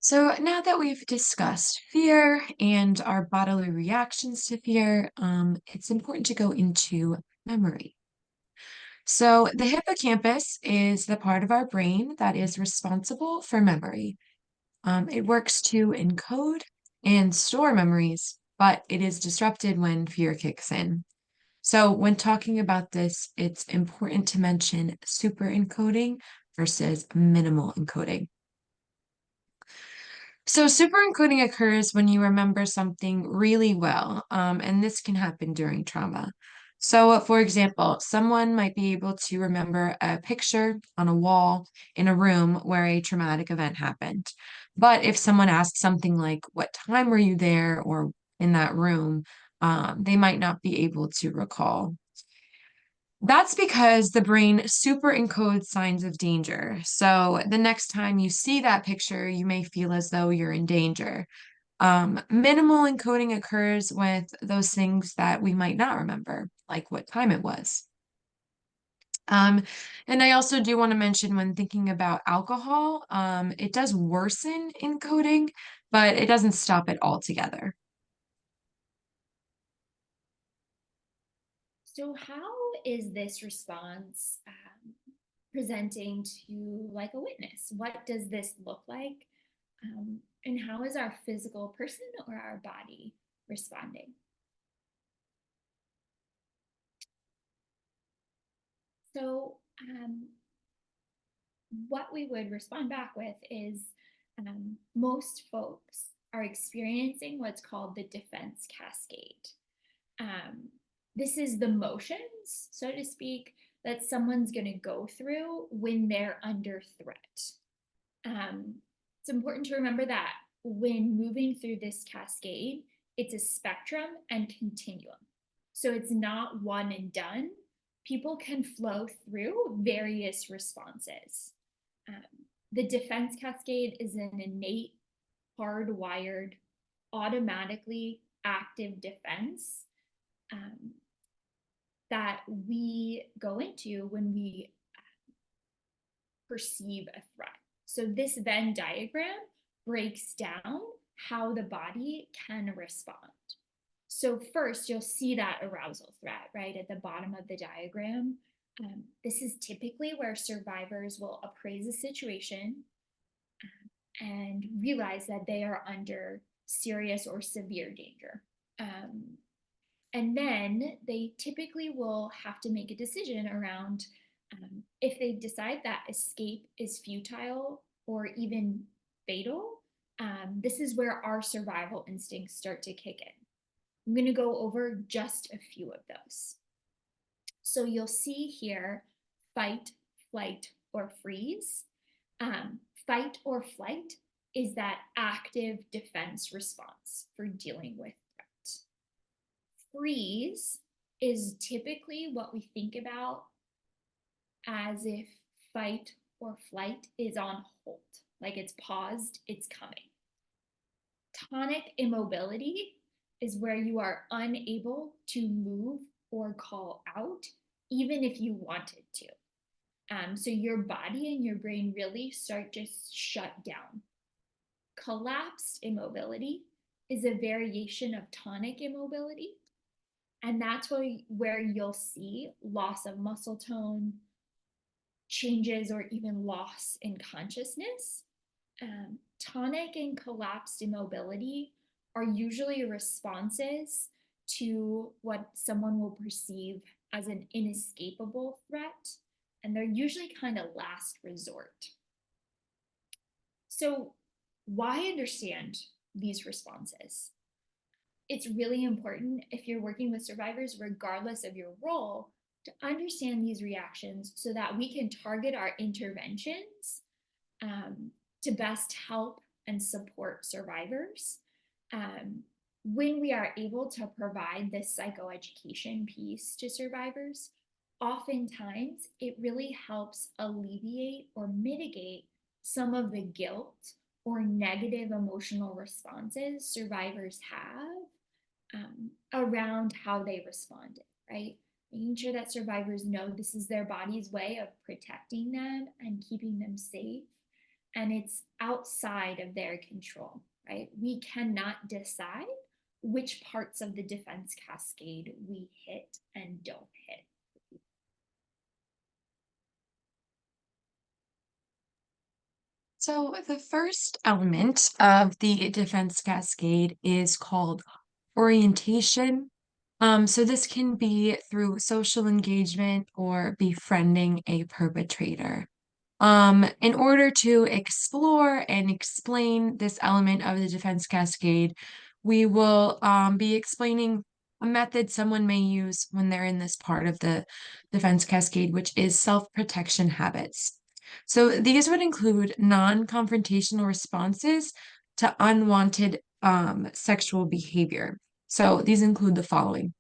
So now that we've discussed fear and our bodily reactions to fear, it's important to go into memory. So the hippocampus is the part of our brain that is responsible for memory. It works to encode and store memories, but it is disrupted when fear kicks in. So when talking about this, it's important to mention super encoding versus minimal encoding. So superencoding occurs when you remember something really well, and this can happen during trauma. So, for example, someone might be able to remember a picture on a wall in a room where a traumatic event happened. But if someone asks something like, "What time were you there?" or in that room, they might not be able to recall. That's because the brain super encodes signs of danger. So the next time you see that picture, you may feel as though you're in danger. Minimal encoding occurs with those things that we might not remember, like what time it was. Um, and I also do want to mention when thinking about alcohol, it does worsen encoding, but it doesn't stop it altogether. So how is this response presenting to like a witness? What does this look like? And how is our physical person or our body responding? So what we would respond back with is most folks are experiencing what's called the defense cascade. This is the motions, so to speak, that someone's going to go through when they're under threat. It's important to remember that when moving through this cascade, it's a spectrum and continuum. So it's not one and done. People can flow through various responses. The defense cascade is an innate, hardwired, automatically active defense that we go into when we perceive a threat. So this Venn diagram breaks down how the body can respond. So first, you'll see that arousal threat right at the bottom of the diagram. This is typically where survivors will appraise a situation and realize that they are under serious or severe danger. And then they typically will have to make a decision around if they decide that escape is futile or even fatal. This is where our survival instincts start to kick in. I'm going to go over just a few of those. So you'll see here fight, flight, or freeze. Fight or flight is that active defense response for dealing with threat. Freeze is typically what we think about as if fight or flight is on hold, like it's paused, it's coming. Tonic immobility is where you are unable to move or call out, even if you wanted to. So your body and your brain really start to shut down. Collapsed immobility is a variation of tonic immobility. And that's where you'll see loss of muscle tone, changes, or even loss in consciousness. Tonic and collapsed immobility are usually responses to what someone will perceive as an inescapable threat, and they're usually kind of last resort. So why understand these responses? It's really important if you're working with survivors, regardless of your role, to understand these reactions so that we can target our interventions to best help and support survivors. When we are able to provide this psychoeducation piece to survivors, oftentimes it really helps alleviate or mitigate some of the guilt or negative emotional responses survivors have around how they responded, right? Making sure that survivors know this is their body's way of protecting them and keeping them safe. And it's outside of their control, right? We cannot decide which parts of the defense cascade we hit and don't hit. So the first element of the defense cascade is called orientation. So this can be through social engagement or befriending a perpetrator. In order to explore and explain this element of the defense cascade, we will be explaining a method someone may use when they're in this part of the defense cascade, which is self-protection habits. So these would include non-confrontational responses to unwanted sexual behavior. So these include the following.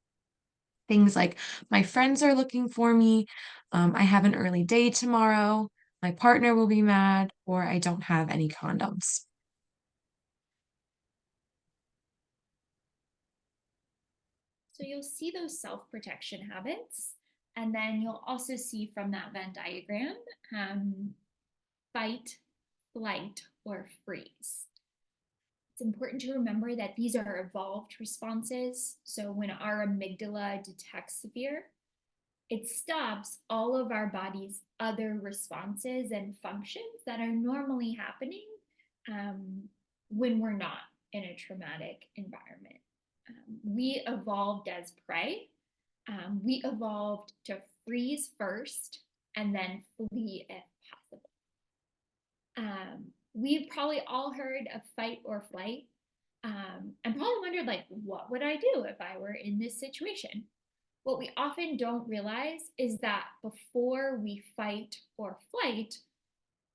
Things like, my friends are looking for me, I have an early day tomorrow, my partner will be mad, or I don't have any condoms. So you'll see those self-protection habits, and then you'll also see from that Venn diagram, fight, flight, or freeze. It's important to remember that these are evolved responses. So when our amygdala detects fear, it stops all of our body's other responses and functions that are normally happening when we're not in a traumatic environment. We evolved as prey. We evolved to freeze first and then flee if possible. We've probably all heard of fight or flight, and probably wondered, like, what would I do if I were in this situation? What we often don't realize is that before we fight or flight,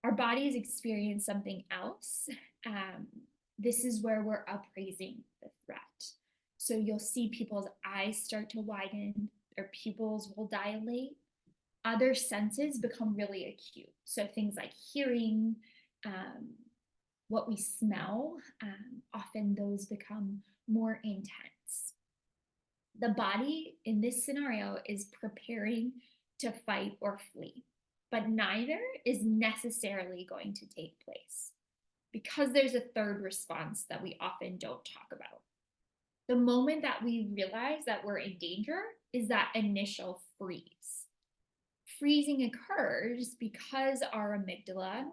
our bodies experience something else. This is where we're appraising the threat. So you'll see people's eyes start to widen, their pupils will dilate. Other senses become really acute. So things like hearing, what we smell, often those become more intense. The body in this scenario is preparing to fight or flee, but neither is necessarily going to take place because there's a third response that we often don't talk about. The moment that we realize that we're in danger is that initial freeze. Freezing occurs because our amygdala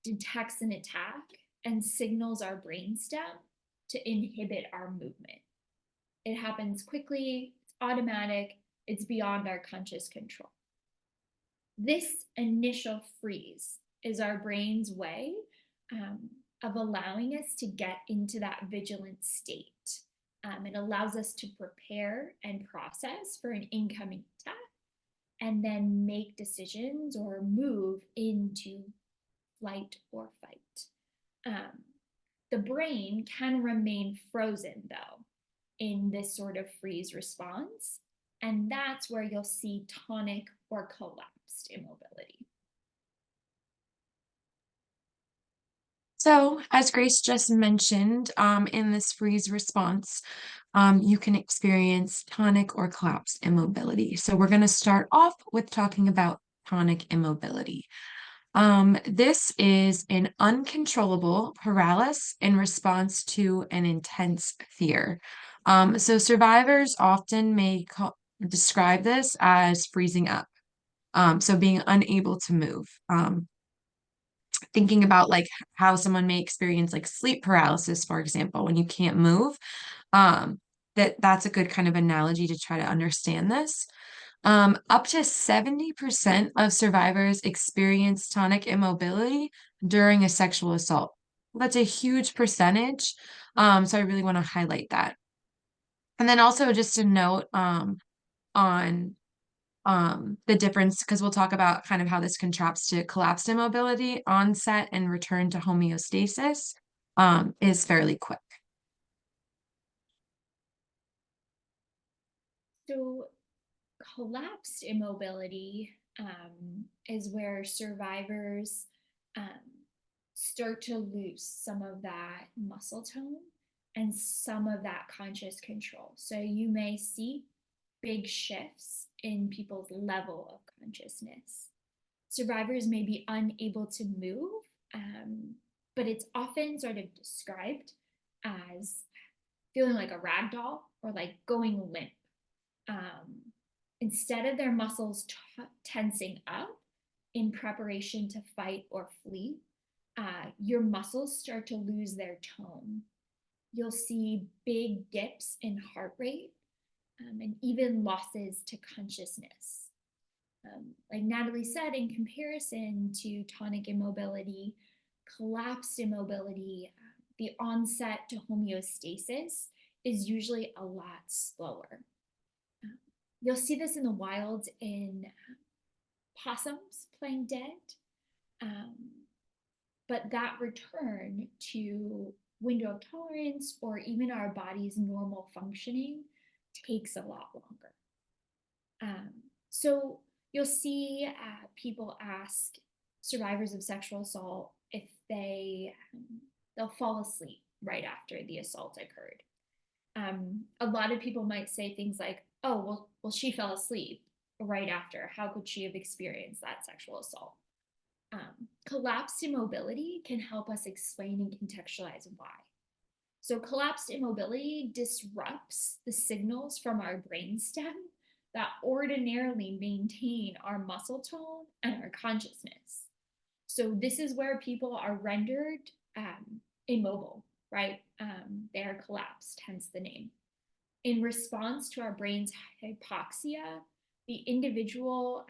detects an attack and signals our brainstem to inhibit our movement. It happens quickly, it's automatic, it's beyond our conscious control. This initial freeze is our brain's way of allowing us to get into that vigilant state. It allows us to prepare and process for an incoming attack and then make decisions or move into flight or fight. The brain can remain frozen, though, in this sort of freeze response, and that's where you'll see tonic or collapsed immobility. So, as Grace just mentioned, in this freeze response, you can experience tonic or collapsed immobility. So we're going to start off with talking about tonic immobility. This is an uncontrollable paralysis in response to an intense fear. So survivors often may describe this as freezing up. So being unable to move. Thinking about like how someone may experience like sleep paralysis, for example, when you can't move. That's a good kind of analogy to try to understand this. Up to 70% of survivors experience tonic immobility during a sexual assault. That's a huge percentage. So I really want to highlight that. And then also just a note on the difference, because we'll talk about kind of how this contrasts to collapsed immobility. Onset and return to homeostasis is fairly quick. So collapsed immobility is where survivors start to lose some of that muscle tone and some of that conscious control. So you may see big shifts in people's level of consciousness. Survivors may be unable to move, but it's often sort of described as feeling like a rag doll or like going limp. Instead of their muscles tensing up in preparation to fight or flee, your muscles start to lose their tone. You'll see big dips in heart rate and even losses to consciousness. Like Natalie said, in comparison to tonic immobility, collapsed immobility, the onset to homeostasis is usually a lot slower. You'll see this in the wild in possums playing dead, but that return to window of tolerance or even our body's normal functioning takes a lot longer. So you'll see people ask survivors of sexual assault if they'll fall asleep right after the assault occurred. A lot of people might say things like, "Oh, well, she fell asleep right after. How could she have experienced that sexual assault?" Collapsed immobility can help us explain and contextualize why. So collapsed immobility disrupts the signals from our brainstem that ordinarily maintain our muscle tone and our consciousness. So this is where people are rendered immobile, right? They are collapsed, hence the name. In response to our brain's hypoxia, the individual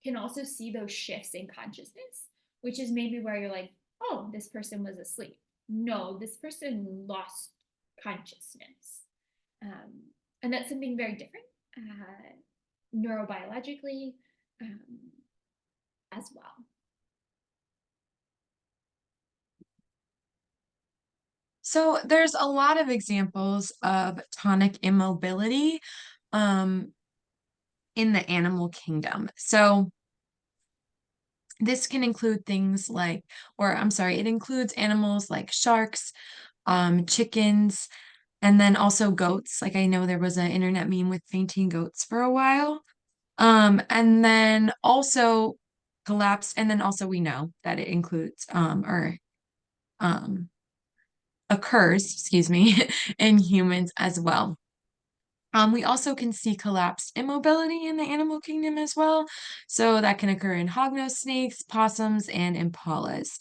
can also see those shifts in consciousness, which is maybe where you're like, oh, this person was asleep. No, this person lost consciousness. And that's something very different neurobiologically as well. So there's a lot of examples of tonic immobility in the animal kingdom. So this can include things like, it includes animals like sharks, chickens, and then also goats. Like I know there was an internet meme with fainting goats for a while. And then also collapse, and then also we know that it includes occurs, excuse me, in humans as well. We also can see collapsed immobility in the animal kingdom as well. So that can occur in hognose snakes, possums, and impalas.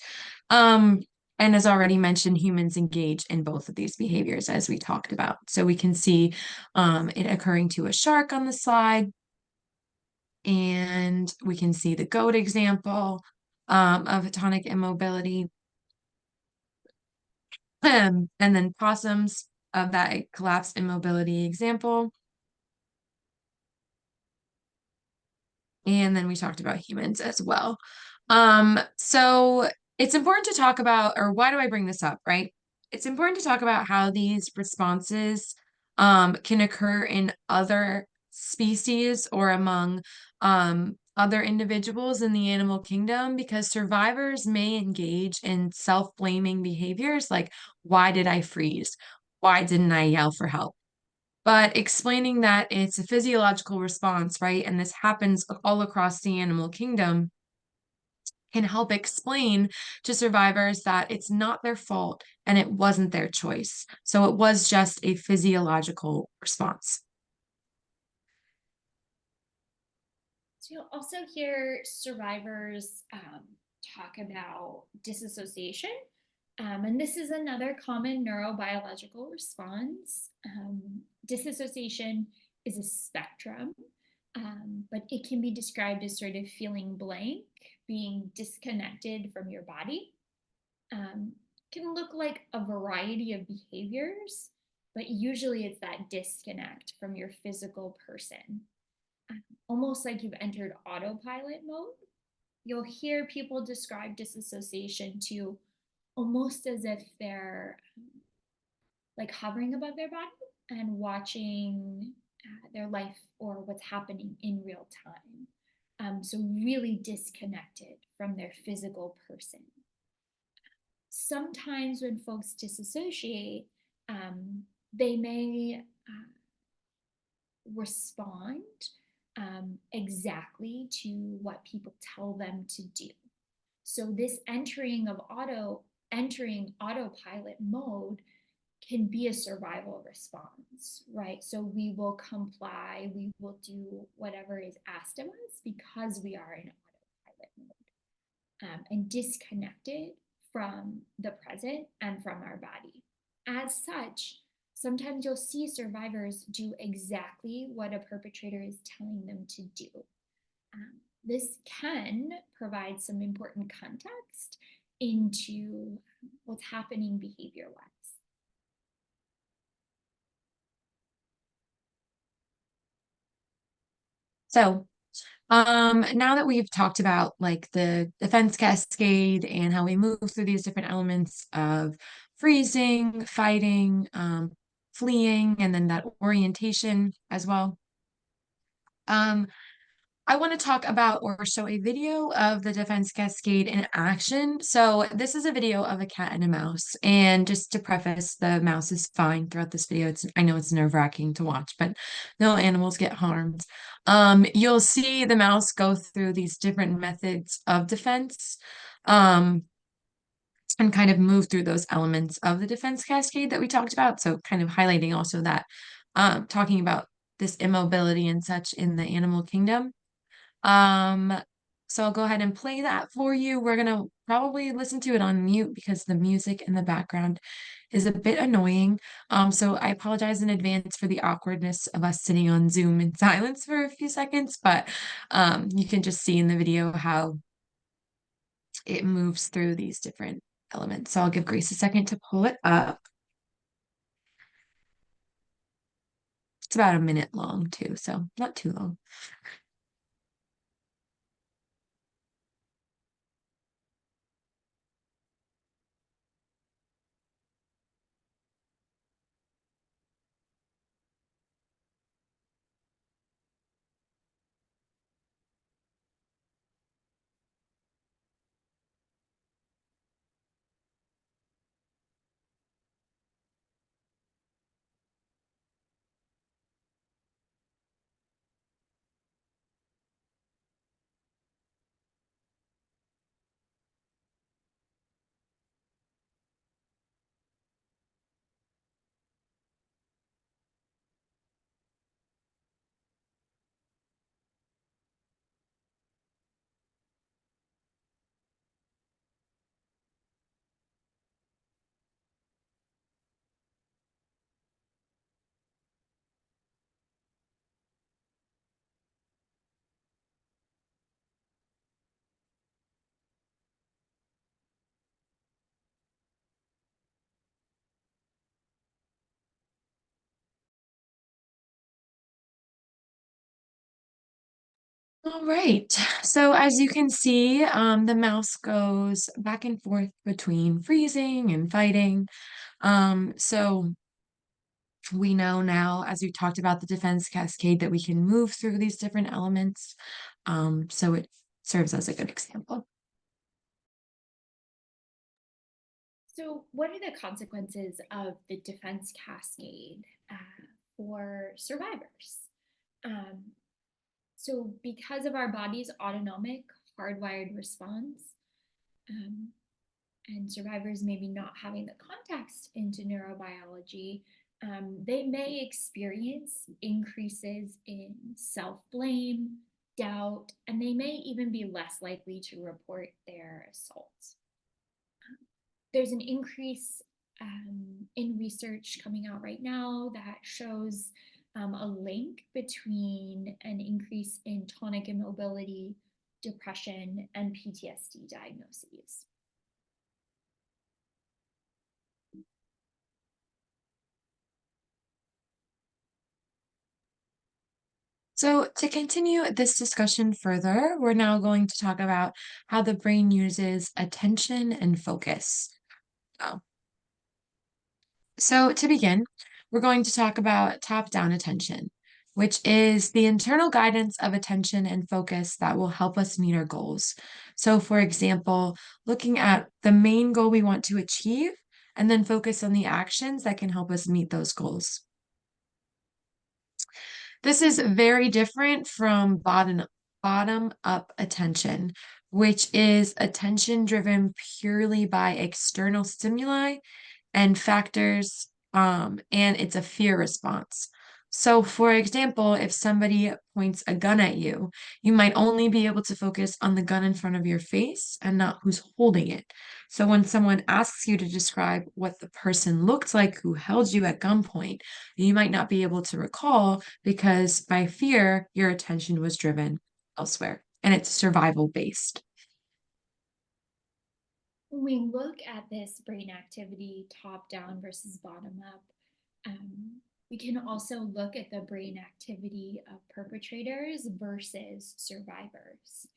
And as already mentioned, humans engage in both of these behaviors as we talked about. So we can see it occurring to a shark on the slide, and we can see the goat example of tonic immobility. And then possums of that collapsed immobility example. And then we talked about humans as well. So it's important to talk about, or why do I bring this up, right? It's important to talk about how these responses can occur in other species or among other individuals in the animal kingdom, because survivors may engage in self-blaming behaviors like, why did I freeze? Why didn't I yell for help? But explaining that it's a physiological response, right? And this happens all across the animal kingdom can help explain to survivors that it's not their fault and it wasn't their choice. So it was just a physiological response. So you'll also hear survivors talk about disassociation. And this is another common neurobiological response. Disassociation is a spectrum, but it can be described as sort of feeling blank, being disconnected from your body. Can look like a variety of behaviors, but usually it's that disconnect from your physical person. Almost like you've entered autopilot mode. You'll hear people describe disassociation to almost as if they're like hovering above their body and watching their life or what's happening in real time. So really disconnected from their physical person. Sometimes when folks disassociate, they may respond exactly to what people tell them to do. So this entering autopilot mode can be a survival response, right? So we will comply, we will do whatever is asked of us because we are in autopilot mode and disconnected from the present and from our body. As such, sometimes you'll see survivors do exactly what a perpetrator is telling them to do. This can provide some important context into what's happening behavior-wise. So, now that we've talked about like the defense cascade and how we move through these different elements of freezing, fighting, fleeing, and then that orientation as well. Um, I want to talk about or show a video of the defense cascade in action. So this is a video of a cat and a mouse. And just to preface, the mouse is fine throughout this video. I know it's nerve-wracking to watch, but no animals get harmed. You'll see the mouse go through these different methods of defense. And kind of move through those elements of the defense cascade that we talked about. So kind of highlighting also that talking about this immobility and such in the animal kingdom. Um, so I'll go ahead and play that for you. We're gonna probably listen to it on mute because the music in the background is a bit annoying. So I apologize in advance for the awkwardness of us sitting on Zoom in silence for a few seconds, but you can just see in the video how it moves through these different elements. So I'll give Grace a second to pull it up. It's about a minute long too, so not too long. All right. So as you can see, the mouse goes back and forth between freezing and fighting. So we know now, as we talked about the defense cascade, that we can move through these different elements. So it serves as a good example. So what are the consequences of the defense cascade for survivors? So because of our body's autonomic hardwired response, and survivors maybe not having the context into neurobiology, they may experience increases in self-blame, doubt, and they may even be less likely to report their assaults. There's an increase in research coming out right now that shows a link between an increase in tonic immobility, depression, and PTSD diagnoses. So to continue this discussion further, we're now going to talk about how the brain uses attention and focus. So to begin, we're going to talk about top-down attention, which is the internal guidance of attention and focus that will help us meet our goals. So for example, looking at the main goal we want to achieve and then focus on the actions that can help us meet those goals. This is very different from bottom-up attention, which is attention driven purely by external stimuli and factors, and it's a fear response. So, for example, if somebody points a gun at you, you might only be able to focus on the gun in front of your face and not who's holding it. So, when someone asks you to describe what the person looked like who held you at gunpoint, you might not be able to recall because by fear, your attention was driven elsewhere. and it's survival based. When we look at this brain activity top down versus bottom up, we can also look at the brain activity of perpetrators versus survivors.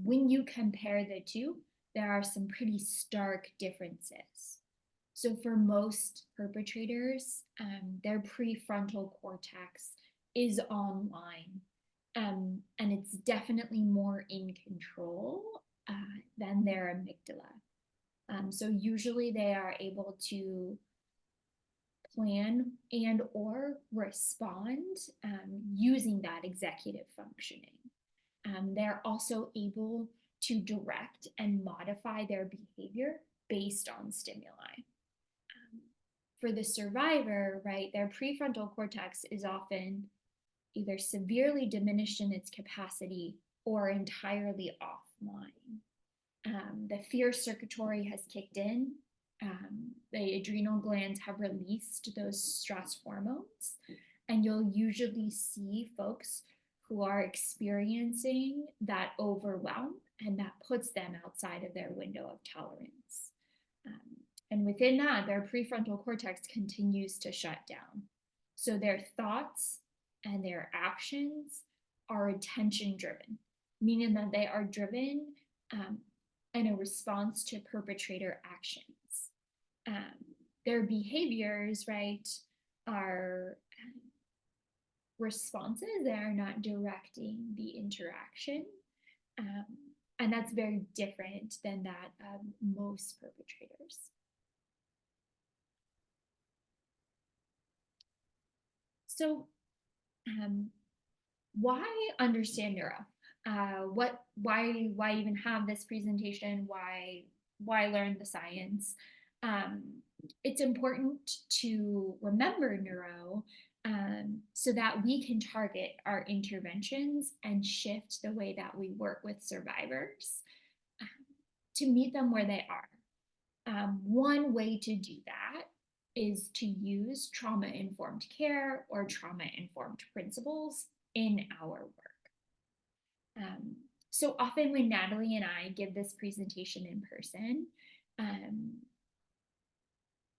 When you compare the two, there are some pretty stark differences. So for most perpetrators, their prefrontal cortex is online, and it's definitely more in control than their amygdala. So usually they are able to plan and or respond using that executive functioning. They're also able to direct and modify their behavior based on stimuli. For the survivor, right, their prefrontal cortex is often either severely diminished in its capacity or entirely offline. The fear circuitry has kicked in. The adrenal glands have released those stress hormones, and you'll usually see folks who are experiencing that overwhelm, and that puts them outside of their window of tolerance. And within that, their prefrontal cortex continues to shut down. So their thoughts and their actions are attention driven, meaning that they are driven in a response to perpetrator actions. Their behaviors, right, are responses. They are not directing the interaction. And that's very different than that of most perpetrators. So why understand neuro? Why even have this presentation? Why learn the science? It's important to remember neuro so that we can target our interventions and shift the way that we work with survivors to meet them where they are. One way to do that is to use trauma-informed care or trauma-informed principles in our work. So often when Natalie and I give this presentation in person,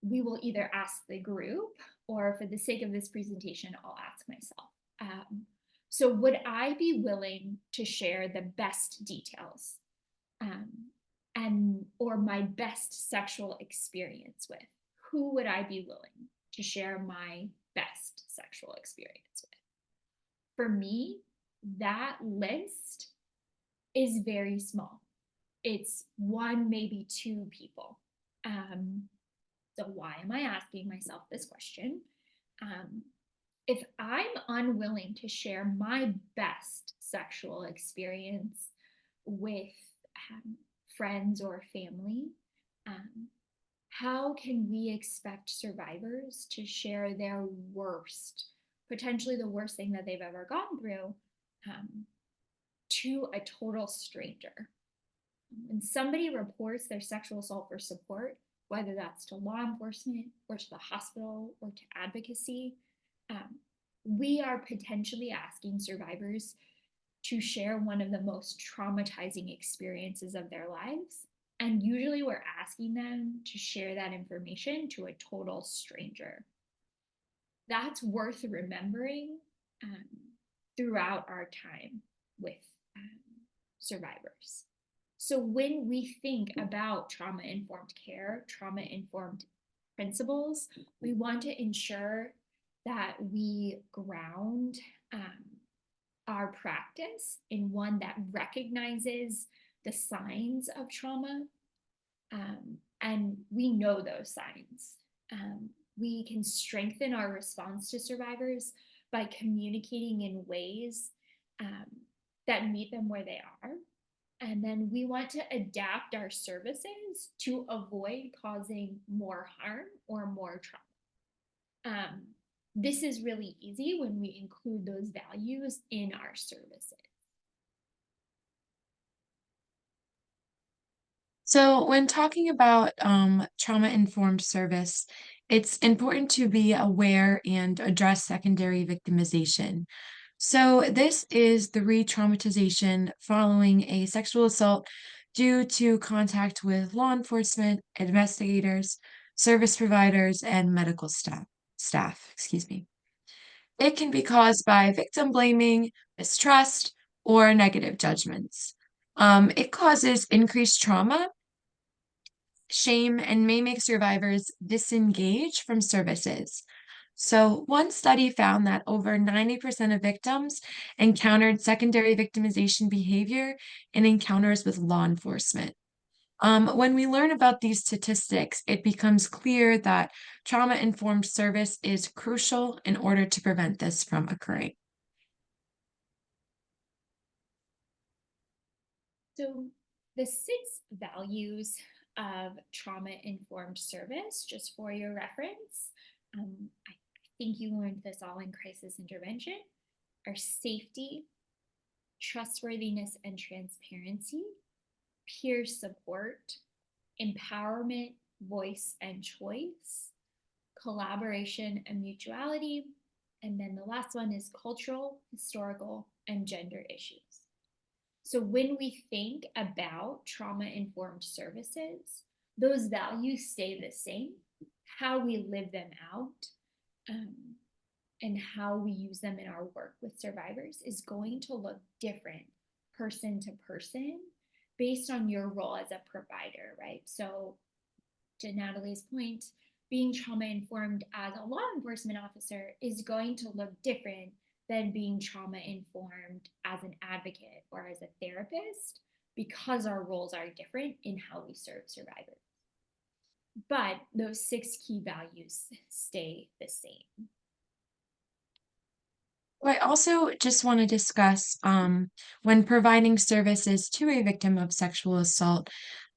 we will either ask the group, or for the sake of this presentation, I'll ask myself. So would I be willing to share the best details or my best sexual experience with? Who would I be willing to share my best sexual experience with? For me, that list is very small. It's one, maybe two people. So why am I asking myself this question? If I'm unwilling to share my best sexual experience with friends or family, how can we expect survivors to share their worst, potentially the worst thing that they've ever gone through, to a total stranger? When somebody reports their sexual assault for support, whether that's to law enforcement or to the hospital or to advocacy, we are potentially asking survivors to share one of the most traumatizing experiences of their lives. And usually we're asking them to share that information to a total stranger. That's worth remembering throughout our time with survivors. So when we think about trauma-informed care, trauma-informed principles, we want to ensure that we ground our practice in one that recognizes the signs of trauma, and we know those signs. We can strengthen our response to survivors by communicating in ways that meet them where they are. And then we want to adapt our services to avoid causing more harm or more trauma. This is really easy when we include those values in our services. So when talking about trauma-informed service, it's important to be aware and address secondary victimization. So this is the re-traumatization following a sexual assault due to contact with law enforcement, investigators, service providers, and medical staff, excuse me. It can be caused by victim blaming, mistrust, or negative judgments. It causes increased trauma, shame, and may make survivors disengage from services. So, one study found that over 90% of victims encountered secondary victimization behavior in encounters with law enforcement. When we learn about these statistics, it becomes clear that trauma-informed service is crucial in order to prevent this from occurring. So the 6 values of trauma-informed service, just for your reference, I think you learned this all in crisis intervention, are safety, trustworthiness and transparency, peer support, empowerment, voice and choice, collaboration and mutuality, and then the last one is cultural, historical, and gender issues. So when we think about trauma-informed services, those values stay the same. How we live them out and how we use them in our work with survivors is going to look different person to person based on your role as a provider, right? So to Natalie's point, being trauma-informed as a law enforcement officer is going to look different than being trauma-informed as an advocate or as a therapist, because our roles are different in how we serve survivors. But those 6 key values stay the same. I also just want to discuss when providing services to a victim of sexual assault,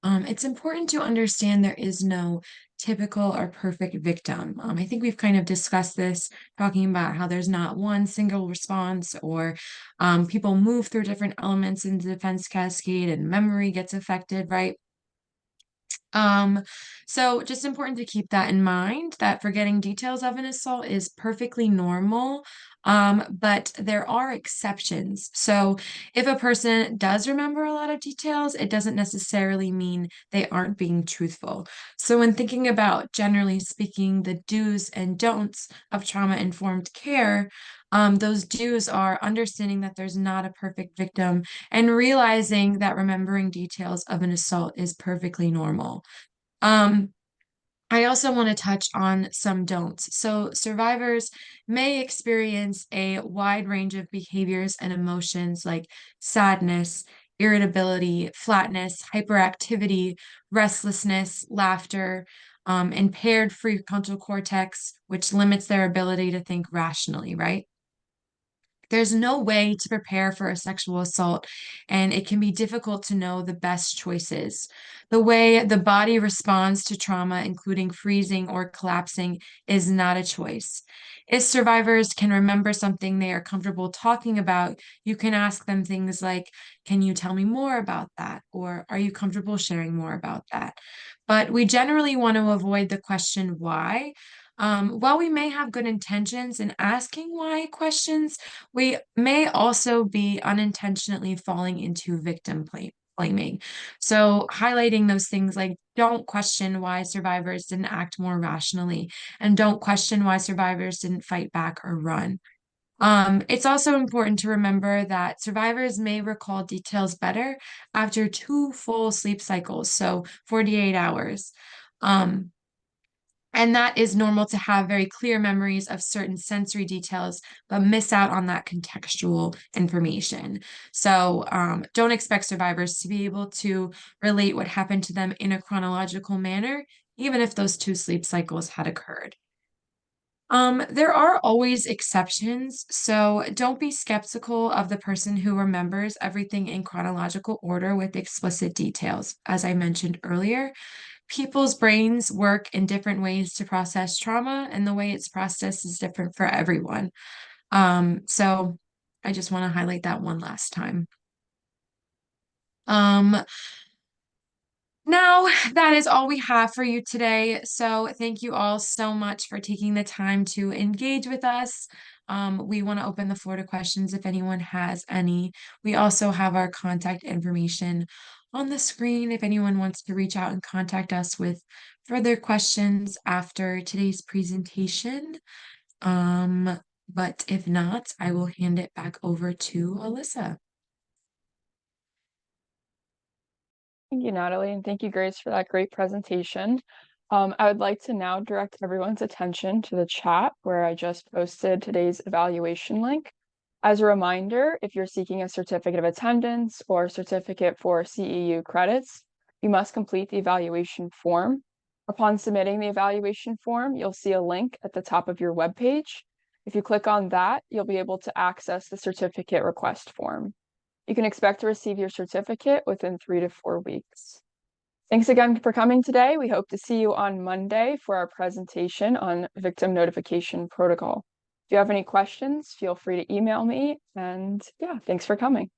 it's important to understand there is no typical or perfect victim. I think we've kind of discussed this, talking about how there's not one single response, or people move through different elements in the defense cascade and memory gets affected, right? Um, so just important to keep that in mind, that forgetting details of an assault is perfectly normal. But there are exceptions. So if a person does remember a lot of details, it doesn't necessarily mean they aren't being truthful. So when thinking about, generally speaking, the do's and don'ts of trauma-informed care, those do's are understanding that there's not a perfect victim and realizing that remembering details of an assault is perfectly normal. Um, I also want to touch on some don'ts. So, survivors may experience a wide range of behaviors and emotions like sadness, irritability, flatness, hyperactivity, restlessness, laughter, impaired prefrontal cortex, which limits their ability to think rationally, right? There's no way to prepare for a sexual assault, and it can be difficult to know the best choices. The way the body responds to trauma, including freezing or collapsing, is not a choice. If survivors can remember something they are comfortable talking about, you can ask them things like, "Can you tell me more about that?" Or, "Are you comfortable sharing more about that?" But we generally want to avoid the question why. While we may have good intentions in asking why questions, we may also be unintentionally falling into blaming. So, highlighting those things like, don't question why survivors didn't act more rationally, and don't question why survivors didn't fight back or run. It's also important to remember that survivors may recall details better after 2 full sleep cycles, so 48 hours. Um, and that is normal to have very clear memories of certain sensory details, but miss out on that contextual information. So don't expect survivors to be able to relate what happened to them in a chronological manner, even if those 2 sleep cycles had occurred. There are always exceptions, so don't be skeptical of the person who remembers everything in chronological order with explicit details, as I mentioned earlier. People's brains work in different ways to process trauma, and the way it's processed is different for everyone. So I just want to highlight that one last time. Um, Now, that is all we have for you today. So, thank you all so much for taking the time to engage with us. We want to open the floor to questions if anyone has any. We also have our contact information on the screen if anyone wants to reach out and contact us with further questions after today's presentation. But if not, I will hand it back over to Alyssa. Thank you, Natalie, and thank you, Grace, for that great presentation. I would like to now direct everyone's attention to the chat where I just posted today's evaluation link. As a reminder, if you're seeking a certificate of attendance or certificate for CEU credits, you must complete the evaluation form. Upon submitting the evaluation form, you'll see a link at the top of your webpage. If you click on that, you'll be able to access the certificate request form. You can expect to receive your certificate within 3 to 4 weeks. Thanks again for coming today. We hope to see you on Monday for our presentation on victim notification protocol. If you have any questions, feel free to email me. And yeah, thanks for coming.